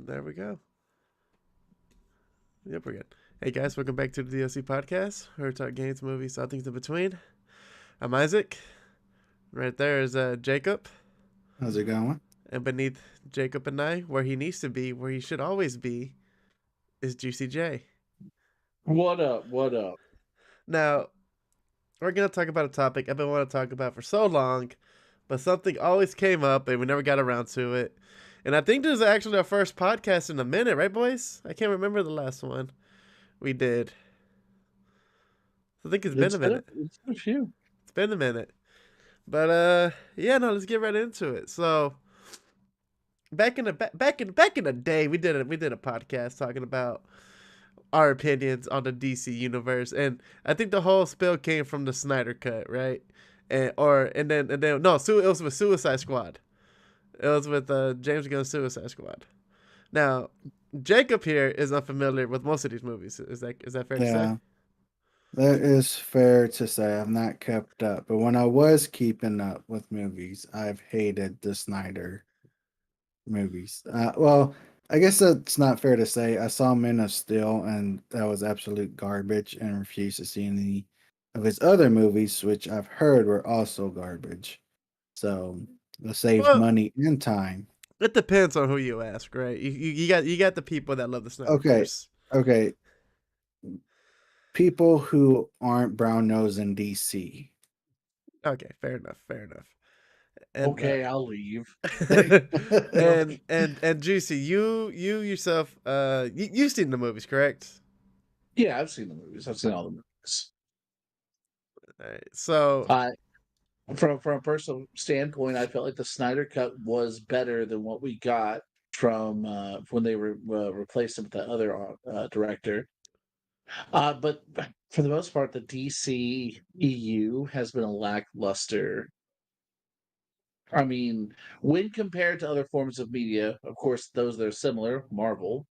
There we go. Yep, we're good. Hey guys, welcome back to the DLC podcast. We're talking games, movies, all things in between. I'm Isaac. Right there is Jacob. How's it going? And beneath Jacob and I, where he needs to be, where he should always be, is Juicy J. What up? What up? Now, we're going to talk about a topic I've been wanting to talk about for so long, but something always came up and we never got around to it. And I think this is actually our first podcast in a minute, right, boys? I can't remember the last one we did. I think it's been a minute. It's been a few. It's been a minute. But yeah, no, let's get right into it. So back in the day, we did a podcast talking about our opinions on the DC universe, and I think the whole spill came from the Snyder cut, right? And then it was with Suicide Squad. It was with James Gunn Suicide Squad. Now, Jacob here is unfamiliar with most of these movies. Is that fair to say? Yeah, that is fair to say. I've not kept up, but when I was keeping up with movies, I've hated the Snyder movies. Well, I guess that's not fair to say. I saw Men of Steel, and that was absolute garbage, and refused to see any of his other movies, which I've heard were also garbage. So I saved Well, money and time. it depends on who you ask, right? You got the people that love the Okay, Snyderverse. okay. People who aren't brown nose in DC. Okay, fair enough. And, Okay, I'll leave. and Juicy, you yourself, you've seen the movies, correct? Yeah, I've seen the movies. I've seen all the movies. All right, so From a personal standpoint, I felt like the Snyder Cut was better than what we got from when they replaced him with the other director. But for the most part, the DCEU has been a lackluster. I mean, when compared to other forms of media, of course, those that are similar, Marvel,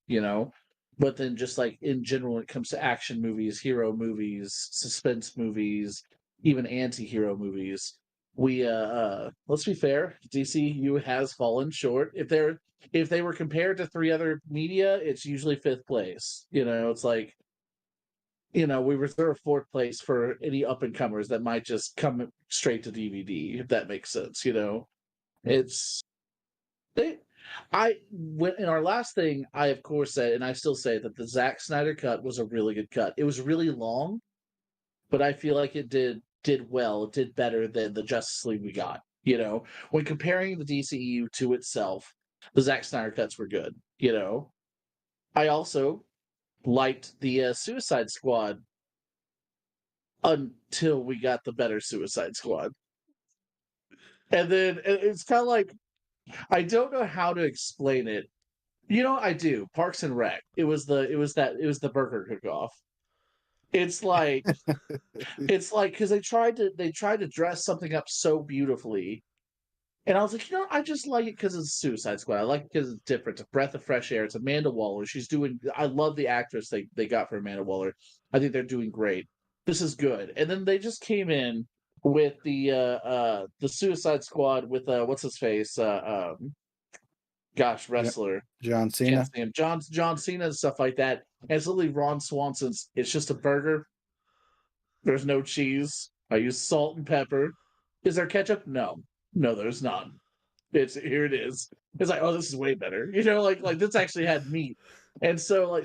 but then just like in general, when it comes to action movies, hero movies, suspense movies, even anti-hero movies, we let's be fair, DCU has fallen short. If they were compared to three other media, it's usually fifth place. It's like we reserve fourth place for any up and comers that might just come straight to DVD, if that makes sense. It's they. I went in our last thing. I of course said, and I still say that the Zack Snyder cut was a really good cut. It was really long, but I feel like it did well. It did better than the Justice League we got. When comparing the DCEU to itself, the Zack Snyder cuts were good. I also liked the Suicide Squad until we got the better Suicide Squad. And then it's kind of like, I don't know how to explain it. I do. Parks and Rec. It was the burger cook-off. It's like because they tried to dress something up so beautifully. And I was like, I just like it because it's Suicide Squad. I like it because it's different. It's a breath of fresh air. It's Amanda Waller. I love the actress they got for Amanda Waller. I think they're doing great. This is good. And then they just came in with the Suicide Squad with what's his face? Wrestler. John Can't Cena. see him. John Cena and stuff like that. And it's literally Ron Swanson's. It's just a burger. There's no cheese. I use salt and pepper. Is there ketchup? No. No, there's not. Here it is. It's like, oh, this is way better. Like this actually had meat. And so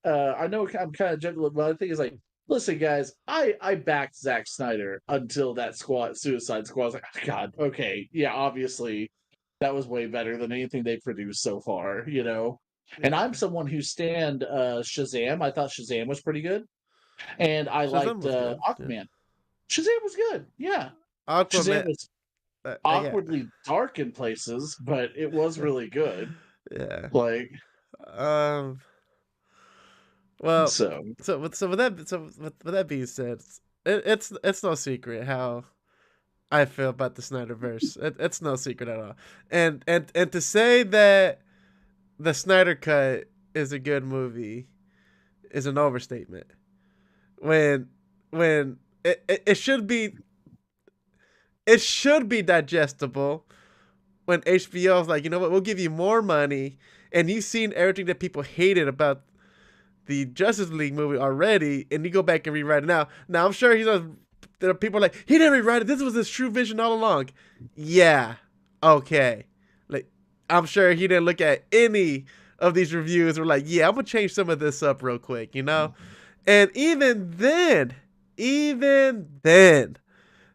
I know I'm kind of gentle, but the thing is like, listen, guys, I backed Zack Snyder until that Suicide Squad. I was like, oh, God, okay, yeah, obviously that was way better than anything they've produced so far. And I'm someone who stand Shazam. I thought Shazam was pretty good, and I Shazam liked was good. Aquaman. Yeah. Shazam was good. Yeah, Shazam Aquaman. was Yeah. awkwardly dark in places, but it was really good. Yeah. Like, Um. Well. so With that being said, it's no secret how I feel about the Snyderverse. It's no secret at all. And to say that the Snyder Cut is a good movie is an overstatement. When it should be digestible when HBO's like, you know what, we'll give you more money, and you've seen everything that people hated about the Justice League movie already, and you go back and rewrite it now. Now I'm sure there are people like, he didn't rewrite it. This was his true vision all along. Yeah, okay. Like, I'm sure he didn't look at any of these reviews. Were like, yeah, I'm gonna change some of this up real quick, you know. And even then,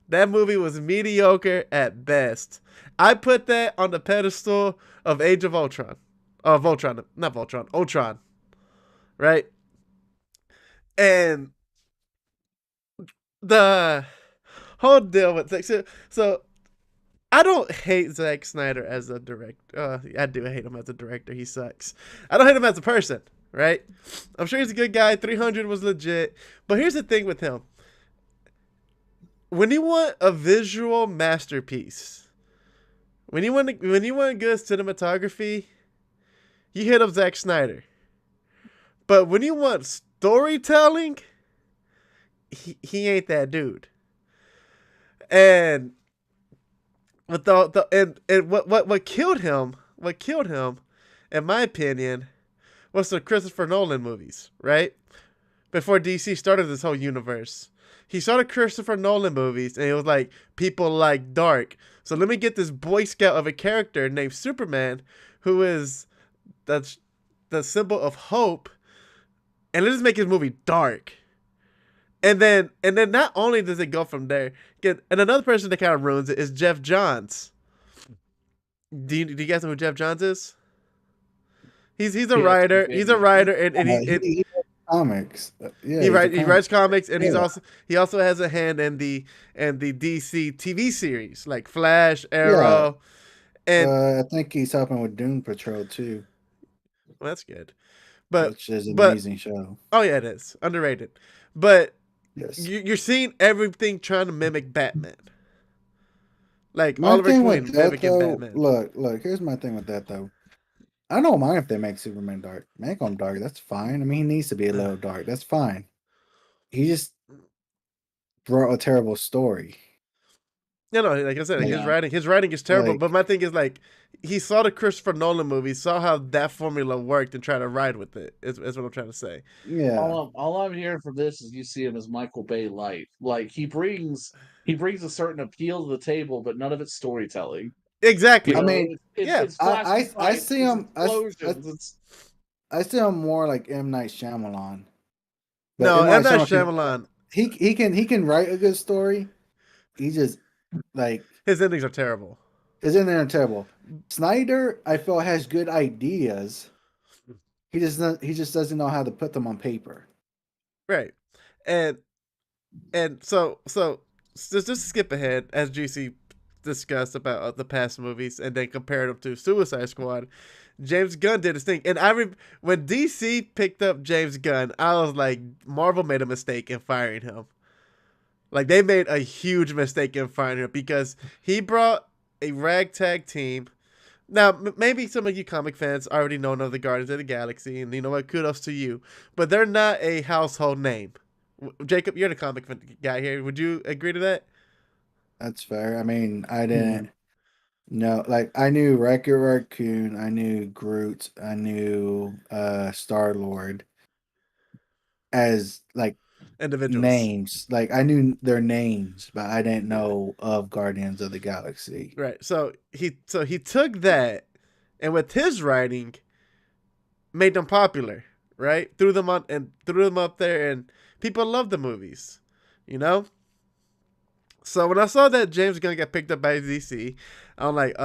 that movie was mediocre at best. I put that on the pedestal of Age of Ultron. Voltron, not Voltron, Ultron. Right? And the whole deal with so I don't hate Zack Snyder as a director. I do hate him as a director. He sucks. I don't hate him as a person, right? I'm sure he's a good guy. 300 was legit. But here's the thing with him. When you want a visual masterpiece, when you want good cinematography, you hit up Zack Snyder. But when you want storytelling, he ain't that dude. And with what killed him, in my opinion, was the Christopher Nolan movies, right? Before DC started this whole universe. He started Christopher Nolan movies, and it was like, people like dark. So let me get this Boy Scout of a character named Superman, who is the symbol of hope, and let's make his movie dark. And then not only does it go from there, and another person that kind of ruins it is Jeff Johns. Do you guys know who Jeff Johns is? He's a writer. He's a writer, and he comics. Yeah, he writes comics, and he also has a hand in the DC TV series like Flash, Arrow, and I think he's helping with Doom Patrol too. Well, that's good, which is an amazing show. Oh yeah, it is underrated, but. Yes. You're seeing everything trying to mimic Batman. Like my Oliver thing Queen with that, mimicking though, Batman. Look, here's my thing with that though. I don't mind if they make Superman dark. Make him dark, that's fine. I mean, he needs to be a little dark. That's fine. He just wrote a terrible story. No, like I said, his writing is terrible. But my thing is, like, he saw the Christopher Nolan movie, saw how that formula worked, and tried to ride with it. Is what I'm trying to say. Yeah. All I'm hearing from this is you see him as Michael Bay light. Like he brings a certain appeal to the table, but none of it's storytelling. Exactly. You know, I mean, it's I see him. I see him more like M. Night Shyamalan. But no, M. Night Shyamalan. He can write a good story. He just like his endings are terrible. Snyder, I feel, has good ideas. He just doesn't know how to put them on paper. Right, and so just to skip ahead, as GC discussed about the past movies and then compared them to Suicide Squad, James Gunn did his thing. And when DC picked up James Gunn, I was like, Marvel made a mistake in firing him. Like, they made a huge mistake in firing him because he brought a ragtag team. Now, maybe some of you comic fans already know of the Guardians of the Galaxy, and you know what, kudos to you. But they're not a household name. Jacob, you're the comic guy here. Would you agree to that? That's fair. I mean, I didn't know. Like, I knew Rocket Raccoon, I knew Groot, I knew Star-Lord as, like, individuals names. Like, I knew their names, but I didn't know of Guardians of the Galaxy. Right. So he took that, and with his writing, made them popular. Right. Threw them up there, and people love the movies. You know. So when I saw that James Gunn got picked up by DC, I'm like,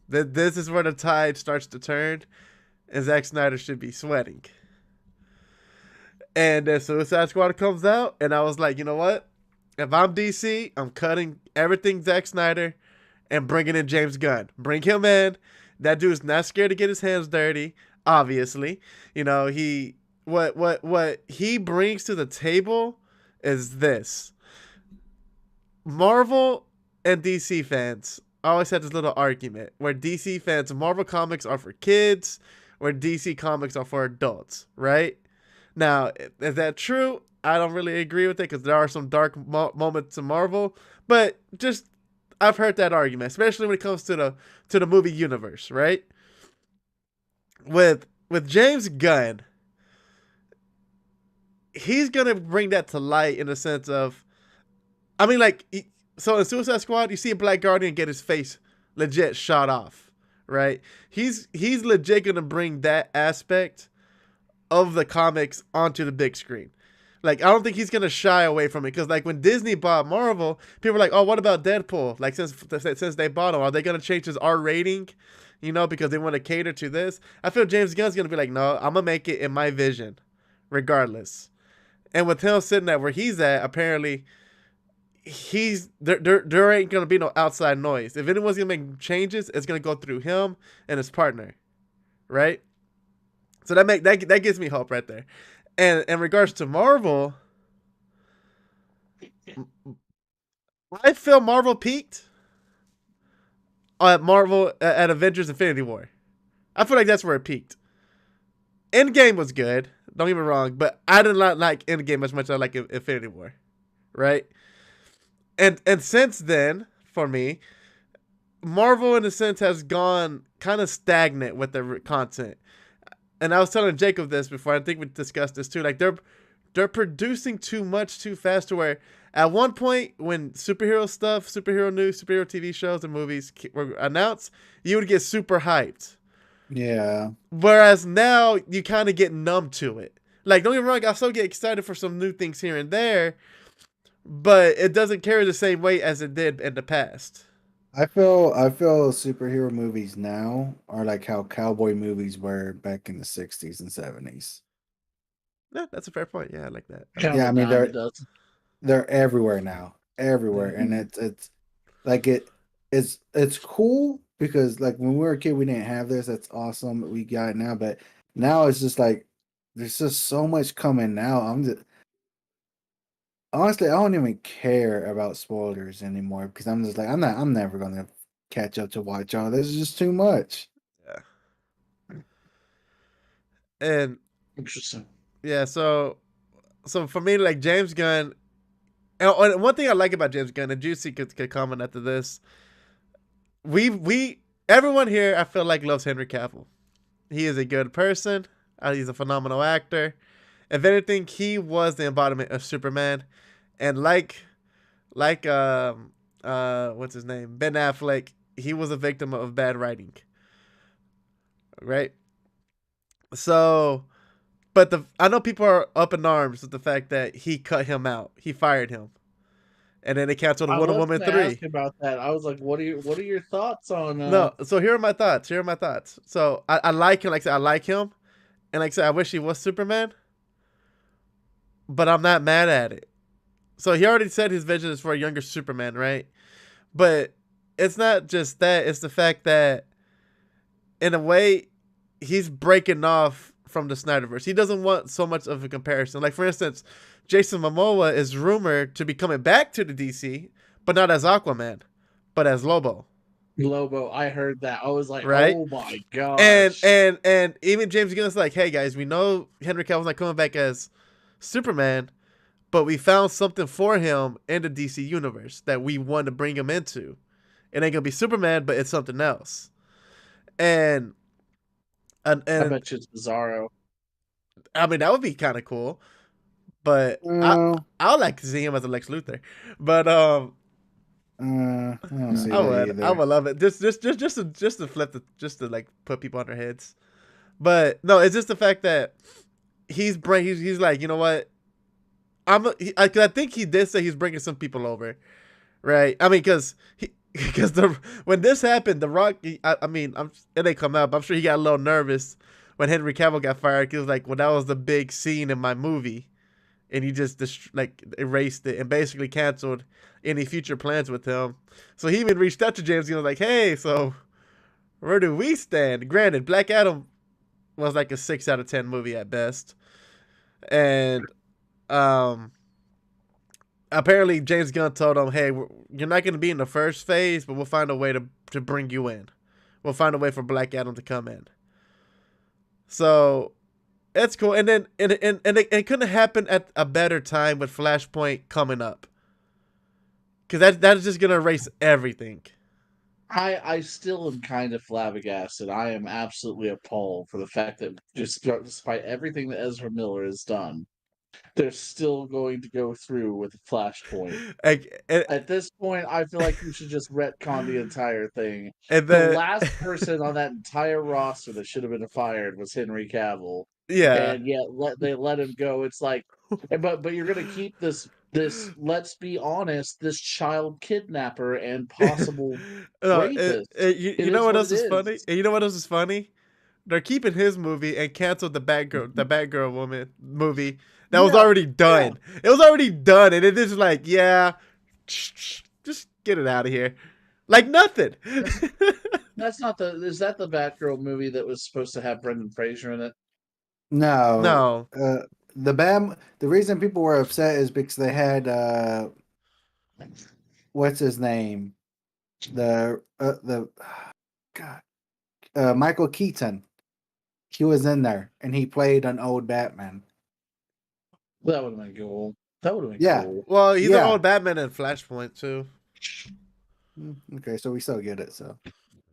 this is where the tide starts to turn, and Zack Snyder should be sweating. And then Suicide Squad comes out, and I was like, you know what? If I'm DC, I'm cutting everything Zack Snyder and bringing in James Gunn. Bring him in. That dude's not scared to get his hands dirty, obviously. You know, what he brings to the table is this. Marvel and DC fans always had this little argument where DC fans, Marvel comics are for kids, where DC comics are for adults, right? Now, is that true? I don't really agree with it because there are some dark moments in Marvel, but just I've heard that argument, especially when it comes to the movie universe, right? With James Gunn, he's gonna bring that to light in the sense of, I mean, like, so in Suicide Squad, you see a Black Guardian get his face legit shot off, right? He's legit gonna bring that aspect of the comics onto the big screen. Like, I don't think he's gonna shy away from it, because like when Disney bought Marvel, people were like, "Oh, what about Deadpool?" Like since they bought him, are they gonna change his R rating? You know, because they want to cater to this. I feel James Gunn's gonna be like, "No, I'm gonna make it in my vision, regardless." And with him sitting at where he's at, apparently there ain't gonna be no outside noise. If anyone's gonna make changes, it's gonna go through him and his partner, right? So that gives me hope right there. And in regards to Marvel, I feel Marvel peaked at Avengers Infinity War. I feel like that's where it peaked. Endgame was good, don't get me wrong, but I did not like Endgame as much as I like Infinity War, right? And since then, for me, Marvel in a sense has gone kind of stagnant with their content. And I was telling Jacob this before. I think we discussed this too. Like they're producing too much too fast to where at one point when superhero stuff, superhero news, superhero TV shows and movies were announced, you would get super hyped. Yeah. Whereas now you kind of get numb to it. Like, don't get me wrong, I still get excited for some new things here and there, but it doesn't carry the same weight as it did in the past. I feel superhero movies now are like how cowboy movies were back in the 60s and 70s. Yeah, that's a fair point. Yeah, I like that. Kind Yeah, of I a mean dime a dozen. they're everywhere now. Everywhere. And it's like it's cool because like when we were a kid we didn't have this. That's awesome. We got it now, but now it's just like there's just so much coming now. I'm just honestly, I don't even care about spoilers anymore because I'm just like I'm never gonna catch up to watch all this. It's just too much. Yeah. And Interesting. yeah, so for me, like James Gunn, and one thing I like about James Gunn, and Juicy could comment after this. We everyone here, I feel like, loves Henry Cavill. He is a good person. He's a phenomenal actor. If anything, he was the embodiment of Superman, and what's his name, Ben Affleck, he was a victim of bad writing, right? So, but I know people are up in arms with the fact that he cut him out, he fired him, and then they canceled I Wonder was Woman going to ask 3. about that. I was like, what are your thoughts on No, so here are my thoughts. So I like him. Like I said, I like him, and like I said, I wish he was Superman, but I'm not mad at it. So he already said his vision is for a younger Superman, right? But it's not just that. It's the fact that, in a way, he's breaking off from the Snyderverse. He doesn't want so much of a comparison. Like, for instance, Jason Momoa is rumored to be coming back to the DC, but not as Aquaman, but as Lobo. Lobo? I heard that. I was like, Right? oh my And gosh. and even James Gunn's like, hey guys, we know Henry Cavill's not coming back as Superman, but we found something for him in the DC universe that we want to bring him into. It ain't gonna be Superman, but it's something else. And and, I and bet you it's Bizarro. I mean that would be kind of cool, but No, I would like to see him as a Lex Luthor. But I don't see I that would either. love it. Just to flip just to like put people on their heads. But no, it's just the fact that he's like, you know what? I think he did say he's bringing some people over, right? I mean, because when this happened, The Rock, I mean, it ain't come out, but I'm sure he got a little nervous when Henry Cavill got fired. He was like, well, that was the big scene in my movie, and he just like erased it and basically canceled any future plans with him. So he even reached out to James. He was like, hey, so where do we stand? Granted, Black Adam was like a 6 out of 10 movie at best, and um apparently James Gunn told him, hey, you're not going to be in the first phase, but we'll find a way to bring you in. We'll find a way for Black Adam to come in. So it's cool. And then it couldn't happen at a better time with Flashpoint coming up. Because that's just gonna erase everything. I still am kind of flabbergasted. I am absolutely appalled for the fact that just despite everything that Ezra Miller has done, they're still going to go through with Flashpoint. Like, At this point, I feel like you should just retcon the entire thing. and The then last person on that entire roster that should have been fired was Henry Cavill, yeah, and yet they let him go. It's like, but you're gonna keep this. Let's be honest, this child kidnapper and possible no, rapist. you It know is what what else it is is. funny? And you know what else is funny? They're keeping his movie and canceled the Batgirl woman movie that was Yeah, already yeah. done. It was already done, and it is like, yeah, just get it out of here, like nothing. That's not the. Is that the Batgirl movie that was supposed to have Brendan Fraser in it? No, No, the reason people were upset is because they had what's his name, the God, Michael Keaton. He was in there and he played an old Batman. That would have been cool. That would have been Yeah, cool. well, he's an yeah. old Batman in Flashpoint too. Okay, so we still get it. So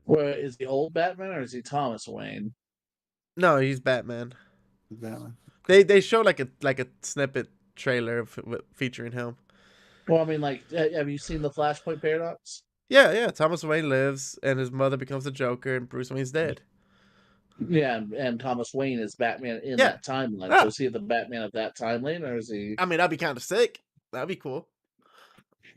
Where is he old Batman or is he Thomas Wayne? No, he's Batman. Batman. They showed like a snippet trailer featuring him. Well, I mean, like, have you seen the Flashpoint Paradox? Yeah. Thomas Wayne lives, and his mother becomes the Joker, and Bruce Wayne's dead. Yeah, and Thomas Wayne is Batman in Yeah. that timeline. Ah. So is he the Batman of that timeline, or is he? I mean, that'd be kind of sick. That'd be cool.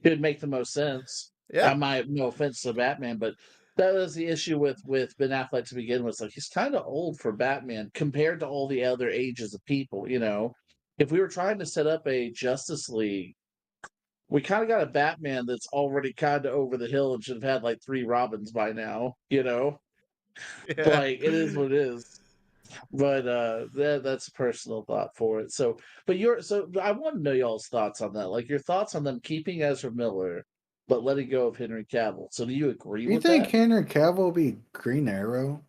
It would make the most sense. Yeah. No offense to Batman, but that was the issue with Ben Affleck to begin with. Like, he's kind of old for Batman compared to all the other ages of people. You know, if we were trying to set up a Justice League, we kind of got a Batman that's already kind of over the hill and should have had like 3 Robins by now. You know, Yeah. like it is what it is. But that's a personal thought for it. So, so I want to know y'all's thoughts on that. Like your thoughts on them keeping Ezra Miller, but letting go of Henry Cavill. So, do you agree Do you with think that? Henry Cavill will be Green Arrow?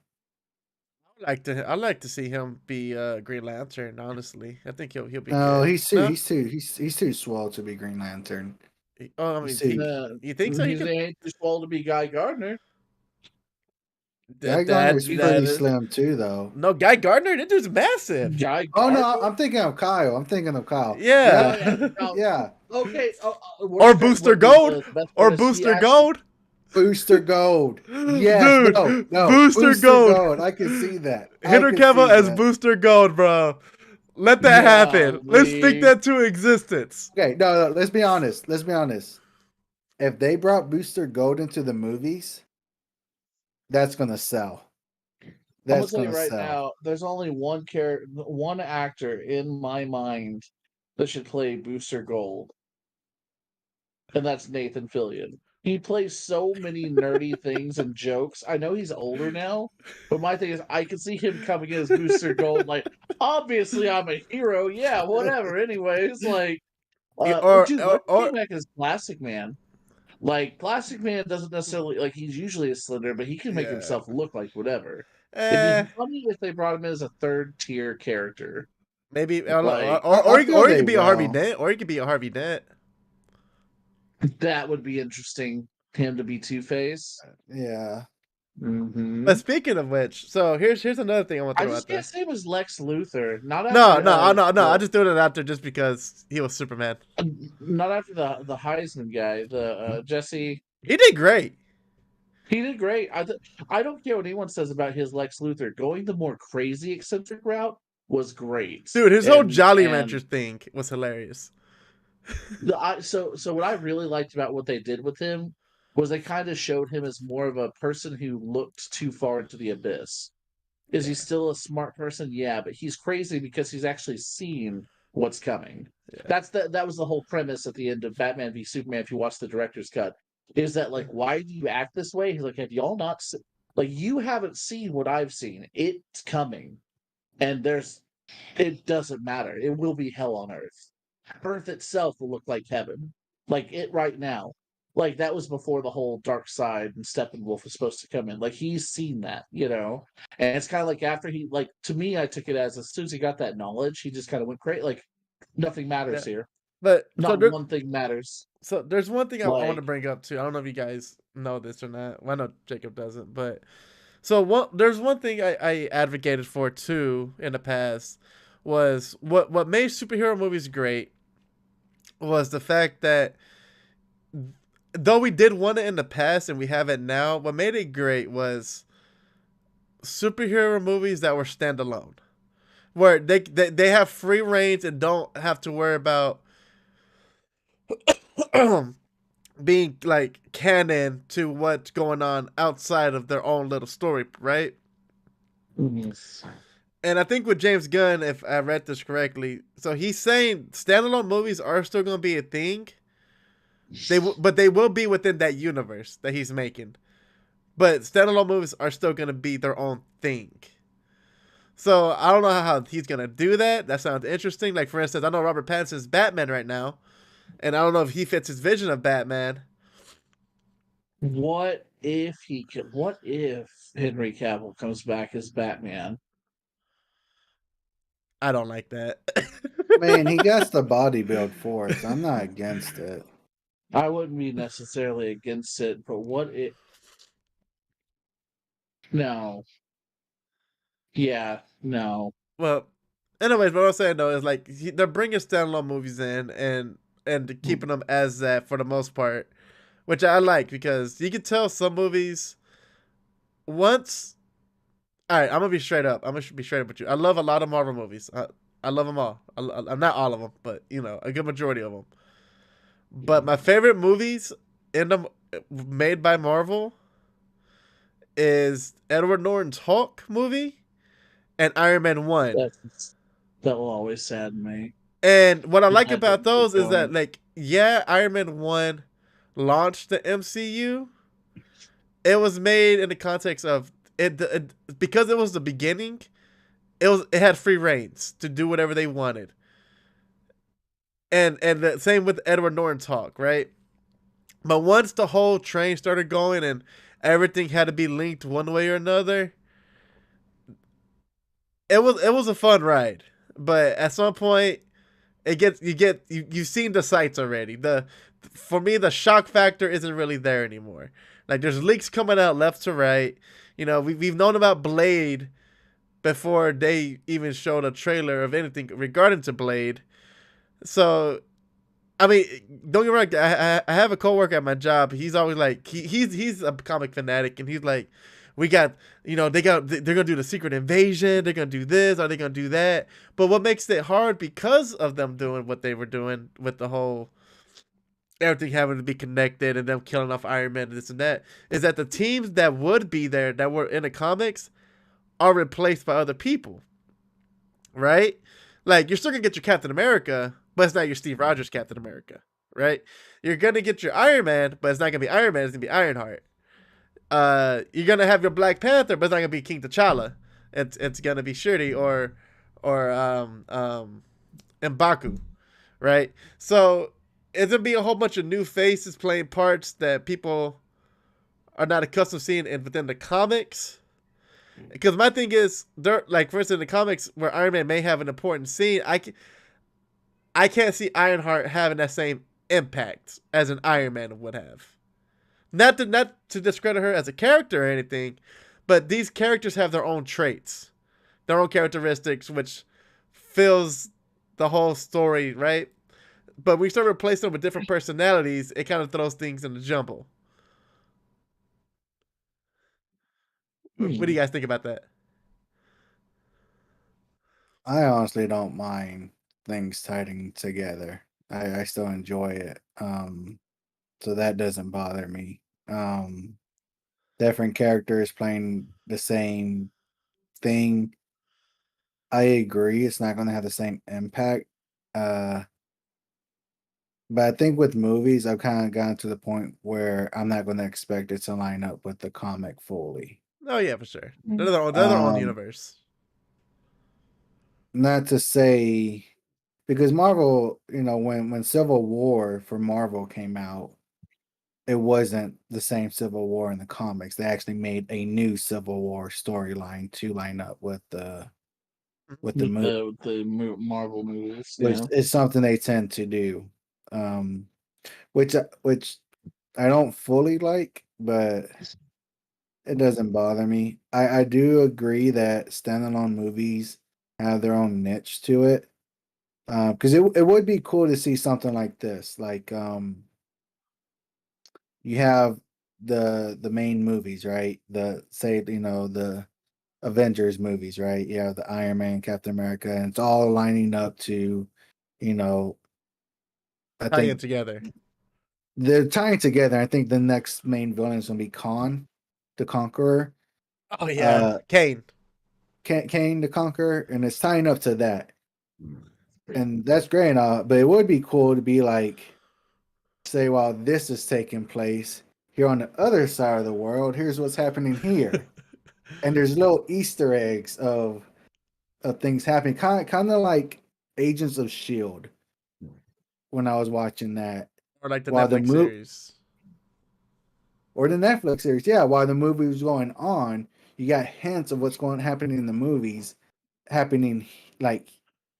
I'd like to see him be Green Lantern. Honestly, I think he'll be No, good. he's too swell to be Green Lantern. Oh, I mean, He's too, you think so? He He's could. ain't too small to be Guy Gardner. Guy Gardner's pretty That slim too, though. no, Guy Gardner. That dude's massive. Guy Oh Gardner. no, I'm thinking of Kyle. Yeah. Yeah. Okay. Or Booster Gold. Or Booster Gold. Booster Gold. Yes, Dude, no, Booster Gold. I can see that. Henry Cavill as Booster Gold, bro. Let that happen. Let's speak that to existence. Okay, no, let's be honest. If they brought Booster Gold into the movies, that's gonna sell. I'm gonna tell you right now, there's only one actor in my mind that should play Booster Gold, and that's Nathan Fillion. He plays so many nerdy things and jokes. I know he's older now, but my thing is, I can see him coming in as Booster Gold. Like, obviously, I'm a hero. Yeah, whatever. Anyways, like, dude, let him back as Plastic Man. Like, Plastic Man doesn't necessarily like he's usually a slender, but he can make himself look like whatever. It'd be funny if they brought him in as a 3rd-tier character. Maybe, Like, or he could be a Harvey Dent, or he could be a Harvey Dent. That would be interesting. Him to be Two-Face. Yeah. Mm-hmm. But speaking of which, so here's another thing I want to throw out there. I just can't say it was Lex Luthor. Not No. after, I just threw it out there just because he was Superman. Not after the Heisman guy, the Jesse. He did great. He did great. I don't care what anyone says about his Lex Luthor. Going the more crazy eccentric route was great. Dude, his whole Jolly Rancher thing was hilarious. So what I really liked about what they did with him was they kind of showed him as more of a person who looked too far into the abyss. Is he still a smart person? Yeah, but he's crazy because he's actually seen what's coming. Yeah. That was the whole premise at the end of Batman v Superman. If you watch the director's cut, is that like, why do you act this way? He's like, have y'all not you haven't seen what I've seen? It's coming, and it doesn't matter. It will be hell on earth. Earth itself will look like heaven, like it right now. Like that was before the whole Dark Side and Steppenwolf was supposed to come in. Like he's seen that, and it's kind of like after he to me, I took it as soon as he got that knowledge, he just kind of went crazy. Like nothing matters here. But Not one thing matters. so there's one thing I want to Like, bring up too. I don't know if you guys know this or not. Well, I know Jacob doesn't, but there's one thing I advocated for too in the past was what made superhero movies great was the fact that though we did want it in the past and we have it now, what made it great was superhero movies that were standalone, where they have free reigns and don't have to worry about being like canon to what's going on outside of their own little story, right? yes. And I think with James Gunn, if I read this correctly, so he's saying standalone movies are still going to be a thing. But they will be within that universe that he's making. But standalone movies are still going to be their own thing. So I don't know how he's going to do that. That sounds interesting. Like for instance, I know Robert Pattinson's Batman right now, and I don't know if he fits his vision of Batman. What if he could? What if Henry Cavill comes back as Batman? I don't like that. Man, he got the body build for it, so I'm not against it. I wouldn't be necessarily against it, but what if? No. Yeah, no. Well, anyways, what I'm saying though is like they're bringing standalone movies in and keeping them as that for the most part, which I like because you can tell some movies once. All right, I'm gonna be straight up. I'm gonna be straight up with you. I love a lot of Marvel movies. I love them all. I'm not all of them, but you know a good majority of them. But my favorite movies in them made by Marvel is Edward Norton's Hulk movie and Iron Man 1. That will always sadden me. And what I like That about didn't keep those is that going. like yeah, Iron Man 1 launched the MCU. It was made in the context of it because it was the beginning. It had free reigns to do whatever they wanted. And the same with Edward Norton's Hawk, right? But once the whole train started going and everything had to be linked one way or another, it was a fun ride. But at some point, you've seen the sights already. For me the shock factor isn't really there anymore. Like there's leaks coming out left to right. You know we've known about Blade before they even showed a trailer of anything regarding to Blade. So I mean, don't get me wrong. I have a coworker at my job. He's always like he's a comic fanatic, and he's like, we got they're gonna do the secret invasion. They're gonna do this. Are they gonna do that? But what makes it hard because of them doing what they were doing with the whole everything having to be connected and them killing off Iron Man and this and that is that the teams that would be there that were in the comics are replaced by other people, right? Like you're still gonna get your Captain America, but it's not your Steve Rogers Captain America, right? You're gonna get your Iron Man, but it's not gonna be Iron Man. It's gonna be Ironheart. You're gonna have your Black Panther, but it's not gonna be King T'Challa. It's gonna be Shuri or M'Baku, right? So it's gonna be a whole bunch of new faces playing parts that people are not accustomed to seeing within the comics. Because my thing is, they're like, for instance, in the comics where Iron Man may have an important scene, I can't see Ironheart having that same impact as an Iron Man would have. Not to discredit her as a character or anything, but these characters have their own traits, their own characteristics, which fills the whole story, right? But we start replacing them with different personalities, it kind of throws things in the jumble. What do you guys think about that? I honestly don't mind things tied together. I still enjoy it. So that doesn't bother me. Different characters playing the same thing. I agree it's not gonna have the same impact. Uh but I think with movies I've kind of gotten to the point where I'm not gonna expect it to line up with the comic fully. Oh yeah, for sure. They're their own universe. Not to say because Marvel, when Civil War for Marvel came out, it wasn't the same Civil War in the comics. They actually made a new Civil War storyline to line up with the with the movie, Marvel movies. which Yeah. is something they tend to do. Um, which I don't fully like, but it doesn't bother me. I do agree that standalone movies have their own niche to it. Because it would be cool to see something like this. Like you have the main movies, right? The say the Avengers movies, right? You have the Iron Man, Captain America, and it's all lining up to, you know, I Tie it think together. they're tying together. I think the next main villain is gonna be Khan, the Conqueror. Oh yeah, Kane. Kane the Conqueror, and it's tying up to that. And that's great, but it would be cool to be like, say, while this is taking place here on the other side of the world, here's what's happening here. And there's little Easter eggs of things happening, kind of like Agents of Shield. When I was watching that, Or like the while the Netflix movie series. or the Netflix series, yeah, while the movie was going on, you got hints of what's going happening in the movies, happening like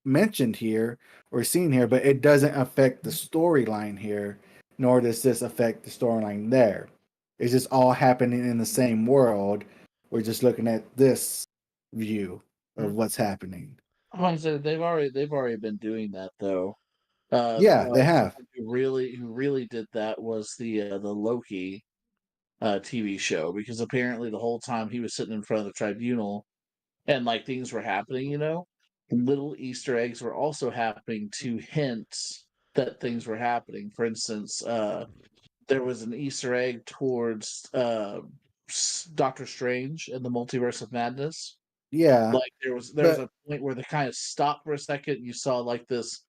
mentioned here or seen here, but it doesn't affect the storyline here, nor does this affect the storyline there. It's just all happening in the same world. We're just looking at this view of what's happening. Like I said, they've already been doing that though. Yeah, they have. Someone who really did that was the Loki TV show, because apparently the whole time he was sitting in front of the tribunal and like things were happening, little Easter eggs were also happening to hints that things were happening. For instance, there was an Easter egg towards Doctor Strange and the Multiverse of Madness. Yeah, Like there was but a point where they kind of stopped for a second. And you saw like this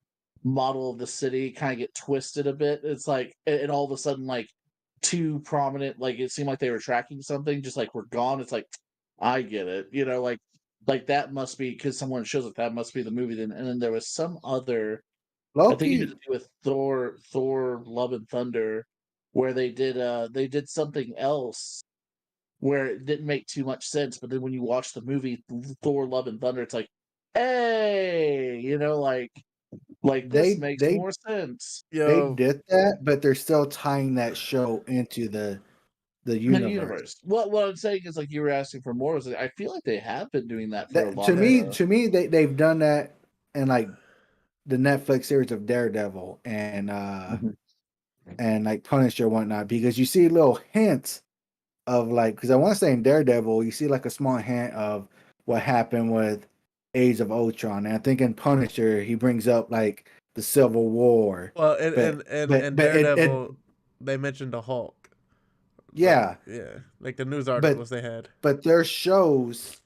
model of the city kind of get twisted a bit. It's like, and all of a sudden, like two prominent, like it seemed like they were tracking something, just like we're gone. It's like, I get it, like that must be because someone shows it. That must be the movie. Then, and then there was some other. I think it had to Loki, do with Thor, Love and Thunder, where they did something else where it didn't make too much sense. But then when you watch the movie Thor: Love and Thunder, it's like, hey, like this they makes they more sense. they Yo, did that, but they're still tying that show into the The universe. universe. What I'm saying is, like you were asking for more. I feel like they have been doing that for a That lot of. to me, they've done that in like the Netflix series of Daredevil Mhm. and like Punisher and whatnot, because you see little hints of like, because I want to say in Daredevil, you see like a small hint of what happened with Age of Ultron, and I think in Punisher he brings up like the Civil War, well, but and it Daredevil, they mentioned the Hulk. Like yeah, yeah, like the news but articles they had. their shows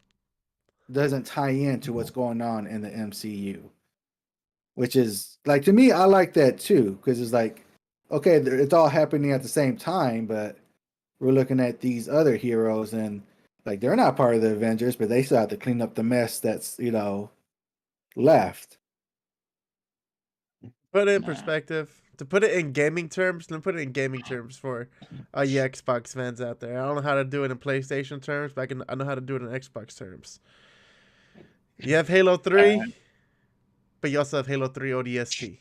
doesn't tie into what's going on in the MCU, which is like, to me, I like that too, because it's like, okay, it's all happening at the same time, but we're looking at these other heroes and like they're not part of the Avengers, but they still have to clean up the mess that's left. Put it in Nah. perspective. To put it in gaming terms, let me put it in gaming terms for all you Xbox fans out there. I don't know how to do it in PlayStation terms, but I know how to do it in Xbox terms. You have Halo Uh, 3, but you also have Halo 3 ODST.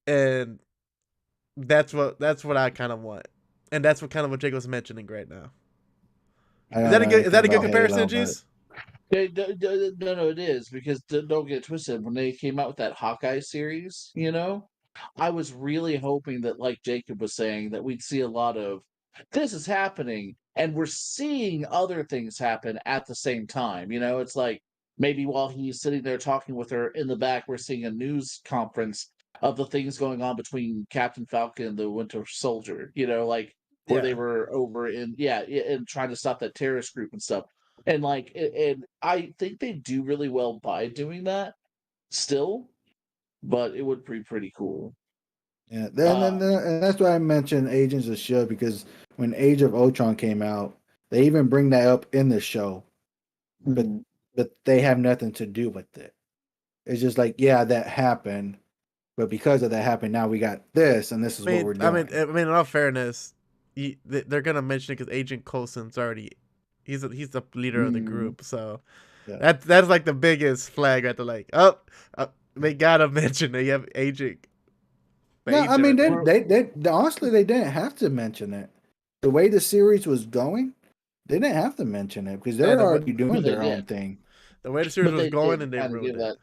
And that's what I kind of want. And that's what Jake was mentioning right now. I don't know Is anything that a good about comparison, Halo, but Jeez? no, it is, because don't get it twisted. When they came out with that Hawkeye series, I was really hoping that, like Jacob was saying, that we'd see a lot of this is happening, and we're seeing other things happen at the same time. It's like maybe while he's sitting there talking with her in the back, we're seeing a news conference of the things going on between Captain Falcon and the Winter Soldier. Like where Yeah. they were over in, and trying to stop that terrorist group and stuff. And like, and I think they do really well by doing that still, but it would be pretty cool. yeah, Uh, and that's why I mentioned Agents of Shield, because when Age of Ultron came out, they even bring that up in the show, but mhm. they have nothing to do with it. It's just like, yeah, that happened, but because of that happened, now we got this, and this is what we're doing. In all fairness, they're gonna mention it because Agent Coulson's already he's the leader of the Mm. group, so Yeah. That's like the biggest flag right there. Like, they gotta mention that you have agent. No, I Agent mean, right there. they honestly they didn't have to mention it. The way the series was going, they didn't have to mention it because Yeah, they're already But doing they their own did. thing. the way the series But was they going, did and they kind of ruined it.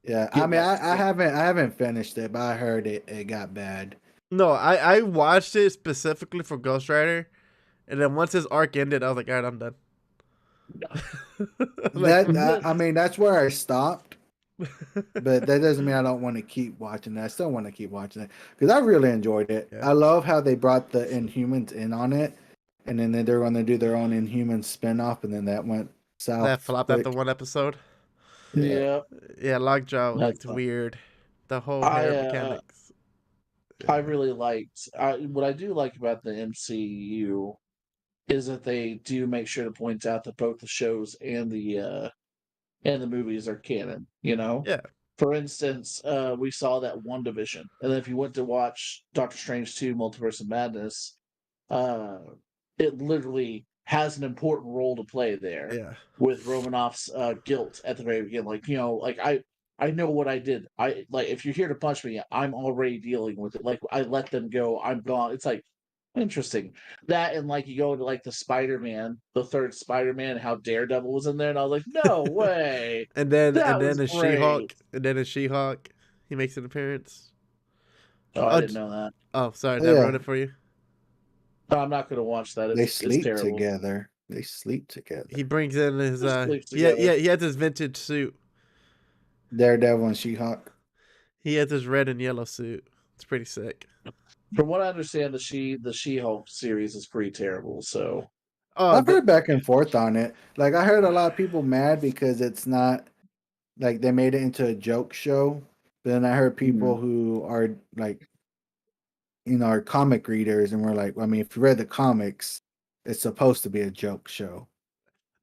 Yeah, I give mean, that I haven't finished it, but I heard it got bad. No, I watched it specifically for Ghost Rider, and then once his arc ended, I was like, all right, I'm done. Like, I mean, that's where I stopped. But that doesn't mean I don't want to keep watching it. I still want to keep watching it because I really enjoyed it. yeah, I love how they brought the Inhumans in on it, and then they're going to do their own Inhuman spinoff, and then that went that south flopped after quick. one episode. Yeah, Yeah, Yeah, Lockjaw that's looked fine. weird. The whole I hair uh mechanics. I Yeah, really liked what I do like about the MCU is that they do make sure to point out that both the shows and the movies are canon, you know? yeah, For instance, we saw that one division. And then if you went to watch Doctor Strange 2 Multiverse of Madness, uh, it literally has an important role to play there yeah. with Romanoff's guilt at the very beginning. Like, like I know what I did. I like if you're here to punch me, I'm already dealing with it. Like I let them go, I'm gone. It's like interesting. That and like you go to like the Spider-Man, the third Spider-Man, how Daredevil was in there, and I was like, no way. And That then was in great. She-Hulk, he makes an appearance. Oh, I Oh, didn't know that. oh, sorry, did I ruin yeah. it for you? No, I'm not gonna watch that. They It's sleep terrible. together. They sleep He together. brings in his Just sleeps yeah, together. he has his vintage suit. Daredevil and She-Hulk. He has his red and yellow suit. It's pretty sick. From what I understand, the She-Hulk series is pretty terrible. So Oh, I've heard back and forth on it. Like I heard a lot of people mad because it's not like they made it into a joke show. But then I heard people who are like are comic readers and we're like, I mean, if you read the comics, it's supposed to be a joke show.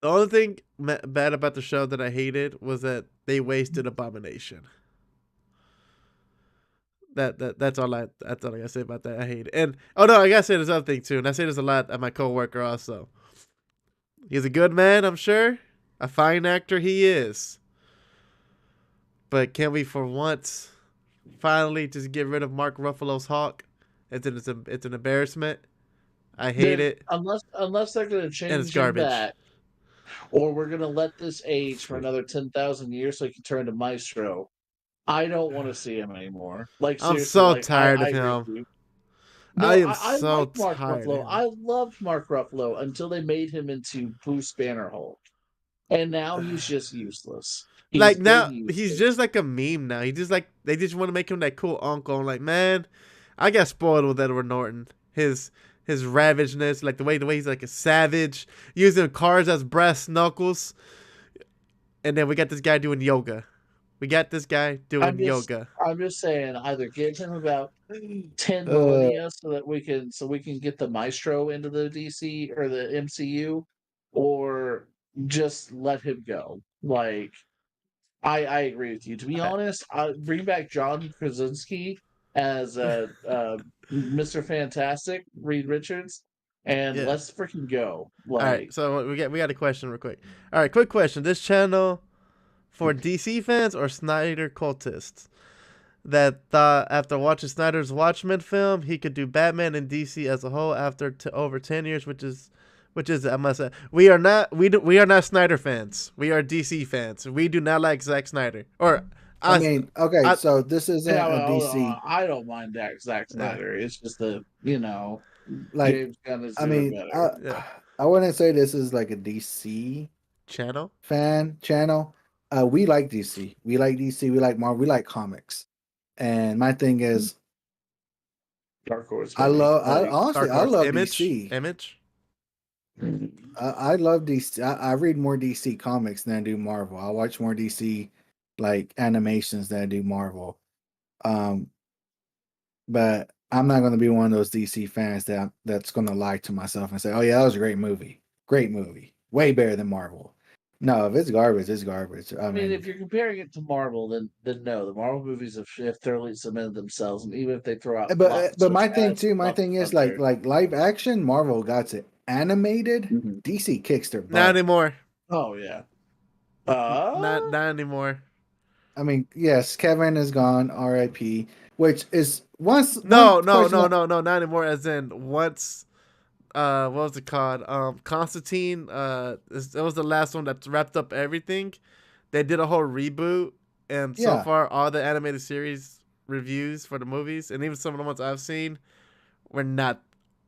the only thing bad about the show that I hated was that they wasted Abomination. That's all I gotta say about that. I hate it. And oh no, I gotta say this other thing too, and I say this a lot at my coworker also. He's a good man, I'm sure. A fine actor he is. But can we for once finally just get rid of Mark Ruffalo's Hawk? It's an embarrassment. I hate then, it, unless they're gonna and it's change him garbage. back, or we're gonna let this age for another 10,000 years so he can turn to Maestro, I don't want to see him anymore. Like I'm seriously, so like tired I of agree with him. you. I No, am I so like Mark tired of Ruffalo. him. I loved Mark Ruffalo until they made him into Bruce Banner Hulk, and now he's just useless. He's Like been now he's useless. just like a meme now. He just like they just want to make him that cool uncle. I'm like, man, I got spoiled with Edward Norton. His ravageness, like the way he's like a savage, using cars as brass knuckles. And then we got this guy doing yoga. We got this guy I'm doing just yoga. I'm just saying either give him about 10 Uh, millennia so we can get the Maestro into the DC or the MCU, or just let him go. Like I agree with you. To be I, honest, I bring back John Krasinski as Mr. Fantastic, Reed Richards, and yeah. let's freaking go. All right. Like So we got a question real quick. All right, quick question. This channel for DC fans or Snyder cultists that thought after watching Snyder's Watchmen film he could do Batman and DC as a whole after over 10 years, which is I must say we are not Snyder fans. We are DC fans. We do not like Zack Snyder or I us. mean, okay, I, so this isn't yeah, a well, DC I don't mind Zack yeah, Snyder. It's just the like. James Gunn is I doing mean, better. yeah. I wouldn't say this is like a DC Channel. fan channel. We like DC. We like DC. We like Marvel. We like comics. And my thing is, Dark Horse, I baby. love. I Like honestly, Dark I Horse. love Image. DC. Image. I love DC. I read more DC comics than I do Marvel. I watch more DC like animations than I do Marvel. Um, but I'm not going to be one of those DC fans that's going to lie to myself and say, "Oh yeah, that was a great movie, way better than Marvel." No, if it's garbage, it's garbage. I I mean, mean, if you're comparing it to Marvel, then no, the Marvel movies have thoroughly cemented themselves, and even if they throw out flops, but which my thing has too, my flops thing is out there. like live action. Marvel got it animated. Mhm. DC kicks their Not butt. anymore. Oh yeah, Not anymore. I mean, yes, Kevin is gone, R.I.P. Which is one No, question. not anymore. As in once. What was it called? Constantine. It was the last one that wrapped up everything. They did a whole reboot, and so Yeah, far, all the animated series reviews for the movies, and even some of the ones I've seen, were not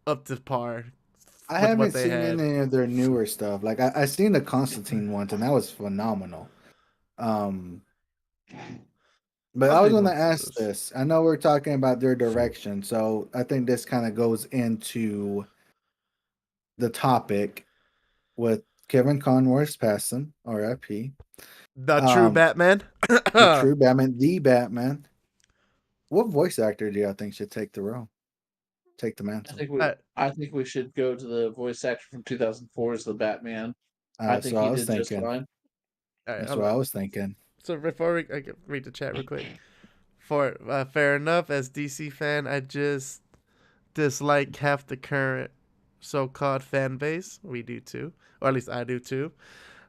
up to par I with what haven't they seen had. any of their newer stuff. Like I seen the Constantine ones, and that was phenomenal. Um, but I was Constantine going to was ask this. I know we're talking about their direction, so I think this kind of goes into the topic with Kevin Conroy's passing, R.I.P. the true Um, Batman. the true Batman, the Batman. What voice actor do y'all think should take the role, take the I mantle? think we I think we should go to the voice actor from 2004 as the Batman. I So think I he was did just thinking. fine. All right, That's hold what on. I was thinking. So before I can read the chat real quick. For fair enough, as DC fan, I just dislike half the current so-called fan base. We do too, or at least I do too.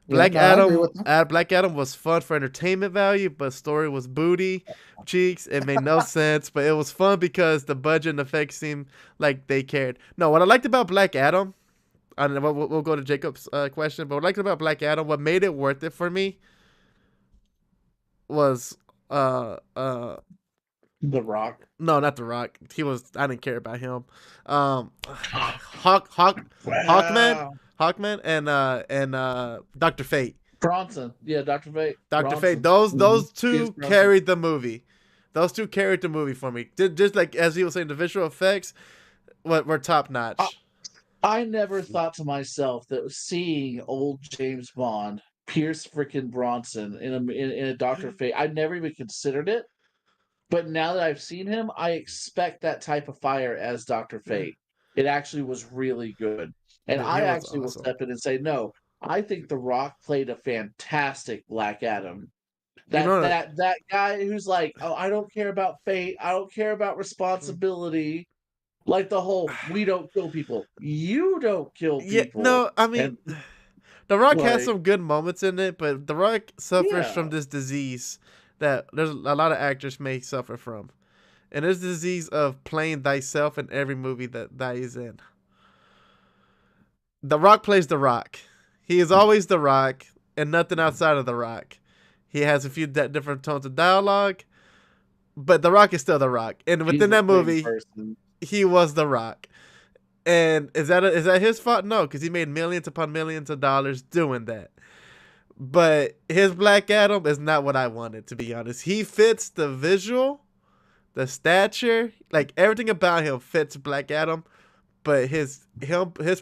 Yeah, no, I agree with that. Black Adam was fun for entertainment value, but story was booty cheeks. It made no sense, but it was fun because the budget and effects seemed like they cared. No, what I liked about Black Adam, and we'll go to Jacob's question, but what I liked about Black Adam, what made it worth it for me was uh uh The Rock. no, not The Rock. I didn't care about him. Hawkman, Wow. Hawkman, and Doctor Fate. Bronson. Yeah, Dr. Fate. Doctor Fate. Bronson. Those Pierce two Bronson. carried the movie. Those two carried the movie for me. Just like as he was saying, the visual effects were top notch. I never thought to myself that seeing old James Bond, Pierce freaking Bronson in a Dr. Fate, I never even considered it. But now that I've seen him, I expect that type of fire as Dr. Fate. It actually was really good. And Dude, I he was actually will awesome. step in and say, no, I think The Rock played a fantastic Black Adam. That guy who's like, oh, I don't care about fate, I don't care about responsibility. Like the whole we don't kill people. You don't kill Yeah, people. no, I mean, And The Rock has like, some good moments in it, but The Rock suffers yeah. from this disease that there's a lot of actors may suffer from. And this disease of playing thyself in every movie that he's in. The Rock plays The Rock. He is always The Rock and nothing outside of The Rock. He has a few different tones of dialogue, but The Rock is still The Rock. And He's within the that same movie, person. he was The Rock. And is that his fault? No, because he made millions upon millions of dollars doing that. But his Black Adam is not what I wanted, to be honest. He fits the visual, the stature, like everything about him fits Black Adam. But his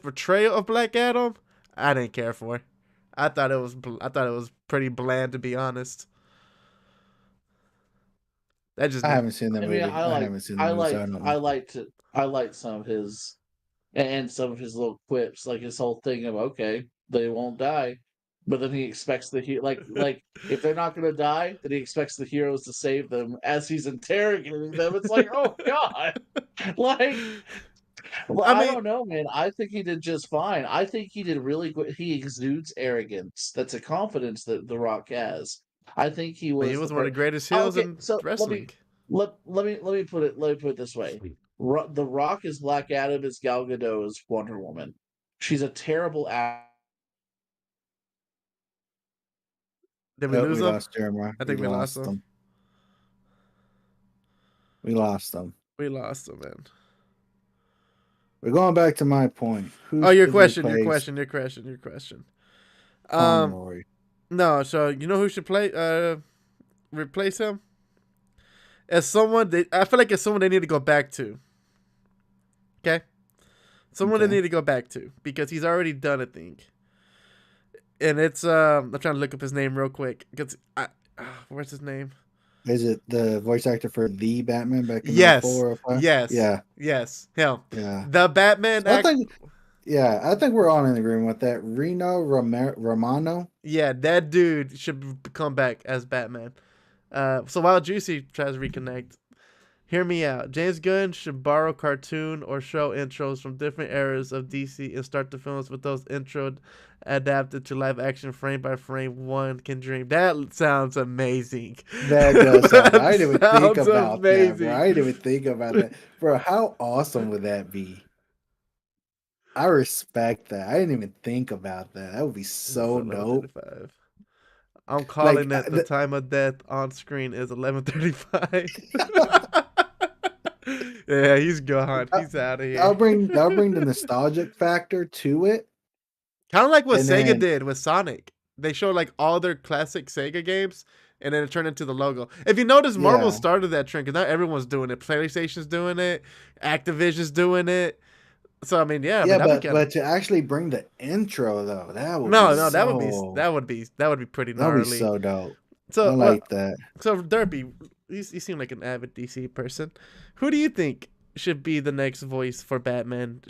portrayal of Black Adam, I didn't care for. I thought it was pretty bland, to be honest. That's just I me. haven't seen the I mean, movie. I haven't seen the movie, so I don't know. I liked some of his and some of his little quips, like his whole thing of okay, they won't die, but then he expects like if they're not gonna die, then he expects the heroes to save them as he's interrogating them. It's like, oh god, like well, I I mean, don't know, man. I think he did just fine. I think he did really good. He exudes arrogance. That's a confidence that The Rock has. I think he he was the was one of first. the greatest heels Okay, in so wrestling. let me put it this way. The Rock is Black Adam, is Gal Gadot is Wonder Woman. She's a terrible actor. Did we Oh, lose we him? lost Jeremiah. I We think we lost lost him. them. We lost them. We lost him, man. We're going back to my point. Who Oh, your should question, your replace question, your question, your question. Um, Conroy? no. So you know who should replace him? As someone, I feel like it's someone they need to go back to. Okay, someone they Okay. need to go back to because he's already done a thing. And it's I'm trying to look up his name real quick because where's his name? Is it the voice actor for the Batman back in Yes, 04 or 05? yes, Yeah, yes, him. yeah. The Batman So I think, yeah, I think we're all in agreement with that. Romano. Yeah, that dude should come back as Batman. So while Juicy tries to reconnect, Hear me out. James Gunn should borrow cartoon or show intros from different eras of DC and start the films with those intro adapted to live action frame by frame. One can dream. That sounds amazing. That does sound. I That didn't even think sounds about that, bro. amazing. I didn't even think about that, bro. How awesome would that be? I respect that. I didn't even think about that. That would be It's so dope. 11:35. I'm Like, calling it the time of death on screen is 11:35. Yeah, he's gone. He's out of I'll here. bring the nostalgic factor to it, Kind of like what and Sega then did with Sonic. They showed like all their classic Sega games, and then it turned into the logo. If you notice, Marvel yeah, started that trend because now everyone's doing it. PlayStation's doing it. Activision's doing it. So I mean, yeah, I mean yeah, that'd be kind of but to actually bring the intro though, that would be no, that would be so pretty that would be gnarly. so dope. I So like that. so Derpy, you seem like an avid DC person. Who do you think should be the next voice for Batman?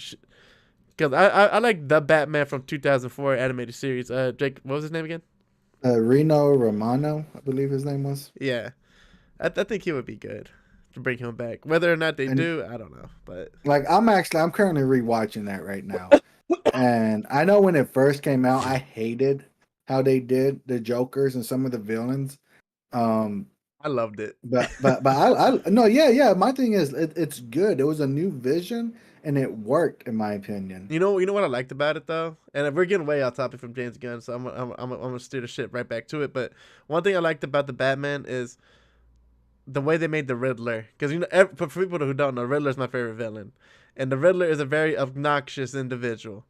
Because I like the Batman from 2004 animated series. Jake, what was his name again? Reno Romano, I believe his name was. Yeah, I think he would be good to bring him back. Whether or not they And do, I don't know. But like I'm currently rewatching that right now. And I know when it first came out, I hated how they did the Jokers and some of the villains. Um, I loved it. but I no, yeah. My thing is it's good. It was a new vision and it worked in my opinion. You know what I liked about it though, and we're getting way off topic from James Gunn, so I'm gonna steer the shit right back to it. But one thing I liked about the Batman is the way they made the Riddler, because for people who don't know, Riddler's my favorite villain, and the Riddler is a very obnoxious individual.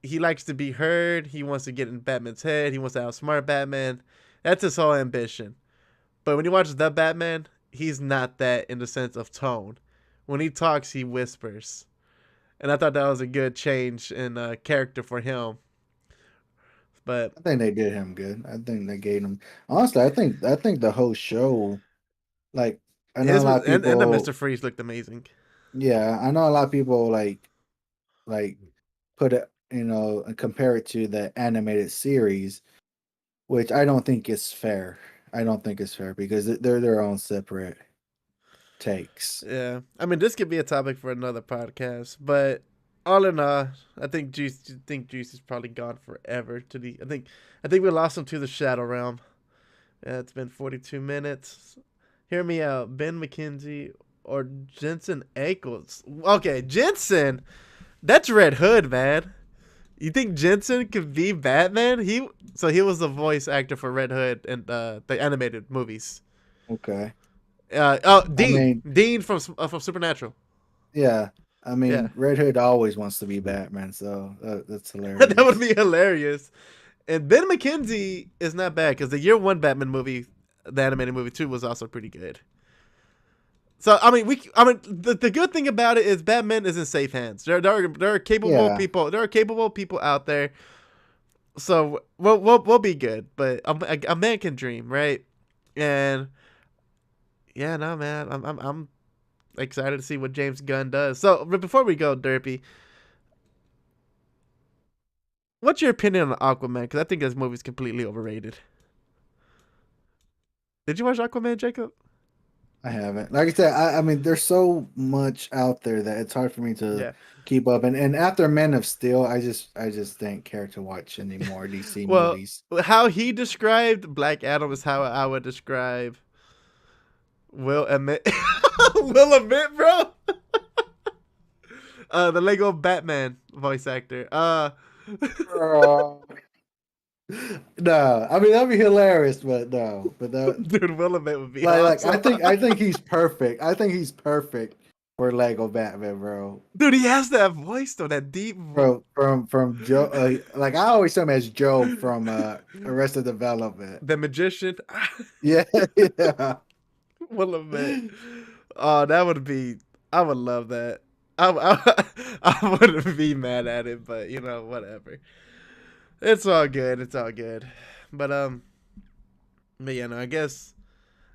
He likes to be heard. He wants to get in Batman's head. He wants to outsmart Batman. That's his whole ambition. But when you watch the Batman, he's not that in the sense of tone. When he talks, he whispers, and I thought that was a good change in character for him. But I think they did him good. I think they gave him honestly. I think the whole show, like I know a his lot of and the people. Mr. Freeze looked amazing. Yeah, I know a lot of people like put it and compare it to the animated series, which I don't think is fair. I don't think it's fair because they're their own separate takes. Yeah, I mean this could be a topic for another podcast, but all in all, I think Juice is probably gone forever. I think we lost him to the Shadow Realm. Yeah, it's been 42 minutes. Hear me out, Ben McKenzie or Jensen Ackles. Okay, Jensen, that's Red Hood, man. You think Jensen could be Batman? He was the voice actor for Red Hood and the animated movies. Okay. I Dean. mean, Dean from Supernatural. yeah. I Yeah. mean, Red Hood always wants to be Batman, so that's That would hilarious. be hilarious. And Ben McKenzie is not bad because the year one Batman movie, the animated movie too, was also pretty good. So I mean, the good thing about it is Batman is in safe hands. There are capable Yeah. people. There are capable people out there. So we'll be good. But a man can dream, right? And yeah, no, man, I'm excited to see what James Gunn does. So but before we go, Derpy, what's your opinion on Aquaman? Because I think this movie's completely overrated. Did you watch Aquaman, Jacob? I haven't. Like I said, I mean, there's so much out there that it's hard for me to Yeah. keep up. And after Men of Steel, I just didn't care to watch any more DC Well, movies. how he described Black Adam is how I would describe Will admit, will admit, bro. The Lego Batman voice actor. No, I mean that'd be hilarious, but no, but that Dude, Will admit would be like awesome. I think he's perfect. I think he's perfect for Lego Batman, bro. Dude, he has that voice though, that deep voice. From Joe, like I always saw him as Joe from Arrested Development. The magician. Yeah, yeah. Will admit. Oh, that would be. I would love that. I wouldn't be mad at it, but whatever. It's all good. It's all good. But yeah, no, I guess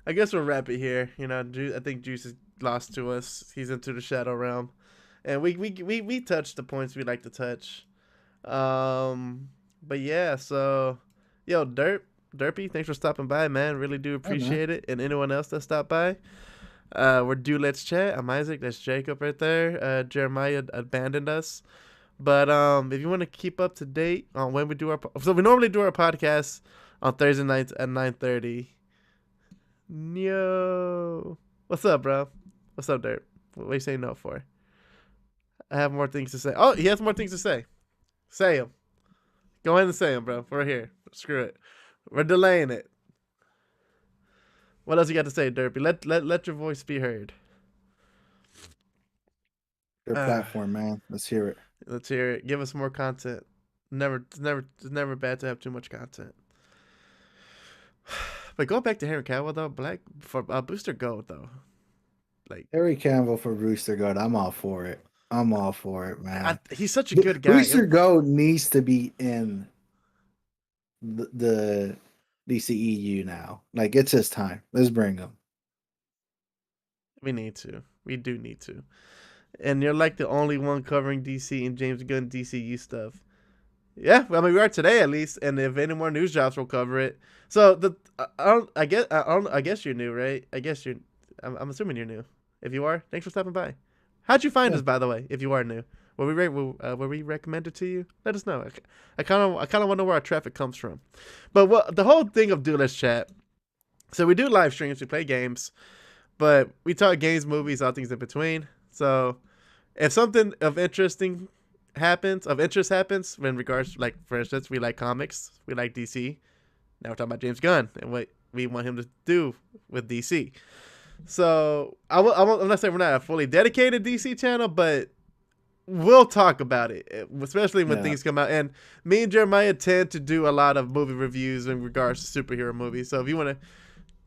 we'll wrap it here. I think Juice is lost to us. He's into the Shadow Realm, and we touched the points we like to touch. But yeah, so yo, Derpy, thanks for stopping by, man. Really do appreciate it, and anyone else that stopped by. We're Do Let's Chat. I'm Isaac. That's Jacob right there. Jeremiah abandoned us. But if you want to keep up to date on when we do so we normally do our podcast on Thursday nights at 9:30. Yo, what's up, bro? What's up, Dirt? What are you saying no for? I have more things to say. Oh, he has more things to say. Say them. Go ahead and say them, bro. We're here. Screw it. We're delaying it. What else you got to say, Derpy? Let your voice be heard. Your platform, man. Let's hear it. Let's hear it. Give us more content. It's never bad to have too much content. But going back to Henry Cavill though, Black for Booster Gold though, like Harry Cavill for Booster Gold. I'm all for it. I'm all for it, man. He's such a good guy. Booster Gold needs to be in the DCEU now. Like, it's his time. Let's bring him. We need to. We do need to. And you're like the only one covering DC and James Gunn DCU stuff. Yeah, well, I mean we are today at least, and if any more news jobs will cover it. So I guess you're new, right? I'm assuming you're new. If you are, thanks for stopping by. How'd you find us, by the way? If you are new, were we recommended to you? Let us know. I kind of want to know where our traffic comes from. But the whole thing of Do Let's Chat. So we do live streams, we play games, but we talk games, movies, all things in between. So if something of interest happens in regards, like for instance, we like comics, we like DC. Now we're talking about James Gunn and what we want him to do with DC. So I'm not saying we're not a fully dedicated DC channel, but we'll talk about it, especially when things come out. And me and Jeremiah tend to do a lot of movie reviews in regards to superhero movies. So if you want to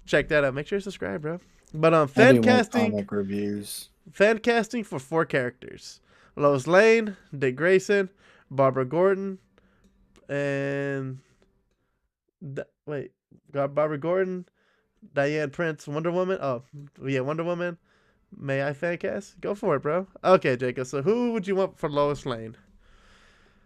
check that out, make sure you subscribe, bro. But fan casting reviews. Fan casting for 4 characters: Lois Lane, Dick Grayson, Barbara Gordon, and Barbara Gordon, Diane Prince, Wonder Woman. Oh, yeah, Wonder Woman. May I fan cast? Go for it, bro. Okay, Jacob. So who would you want for Lois Lane?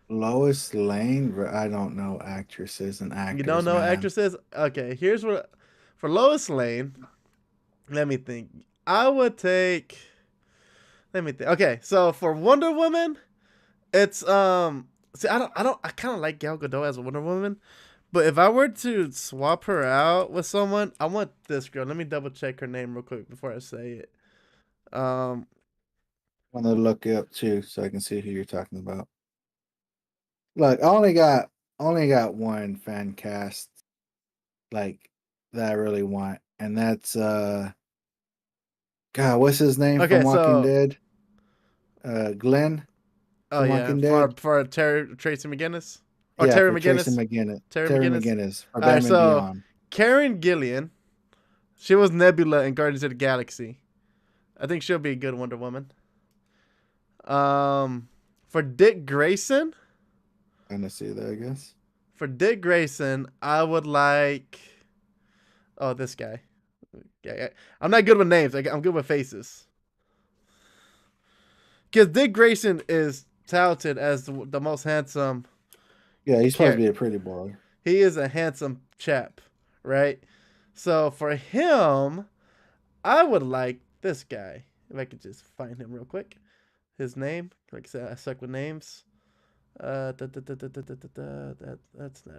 Lois Lane? I don't know actresses and actors. You don't know man. actresses? Okay, here's what for Lois Lane. Let me think. I would take. Let me think. Okay, so for Wonder Woman, it's See, I kind of like Gal Gadot as a Wonder Woman, but if I were to swap her out with someone, I want this girl. Let me double check her name real quick before I say it. I want to look it up too, so I can see who you're talking about. Look, I only got one fan cast, like, that I really want, and that's God, what's his name from Walking Dead? Glenn. Oh yeah, for Tracy McGinnis. Or Terry McGinnis. Terry McGinnis. For Batman Beyond. Karen Gillian, she was Nebula in Guardians of the Galaxy. I think she'll be a good Wonder Woman. For Dick Grayson. I'm gonna see that, I guess. For Dick Grayson, I would like. Oh, this guy. Yeah, I'm not good with names. I'm good with faces. Because Dick Grayson is touted as the most handsome. Yeah, he's supposed to be a pretty boy. He is a handsome chap, right? So for him, I would like this guy. If I could just find him real quick. His name. Like I said, I suck with names. That's not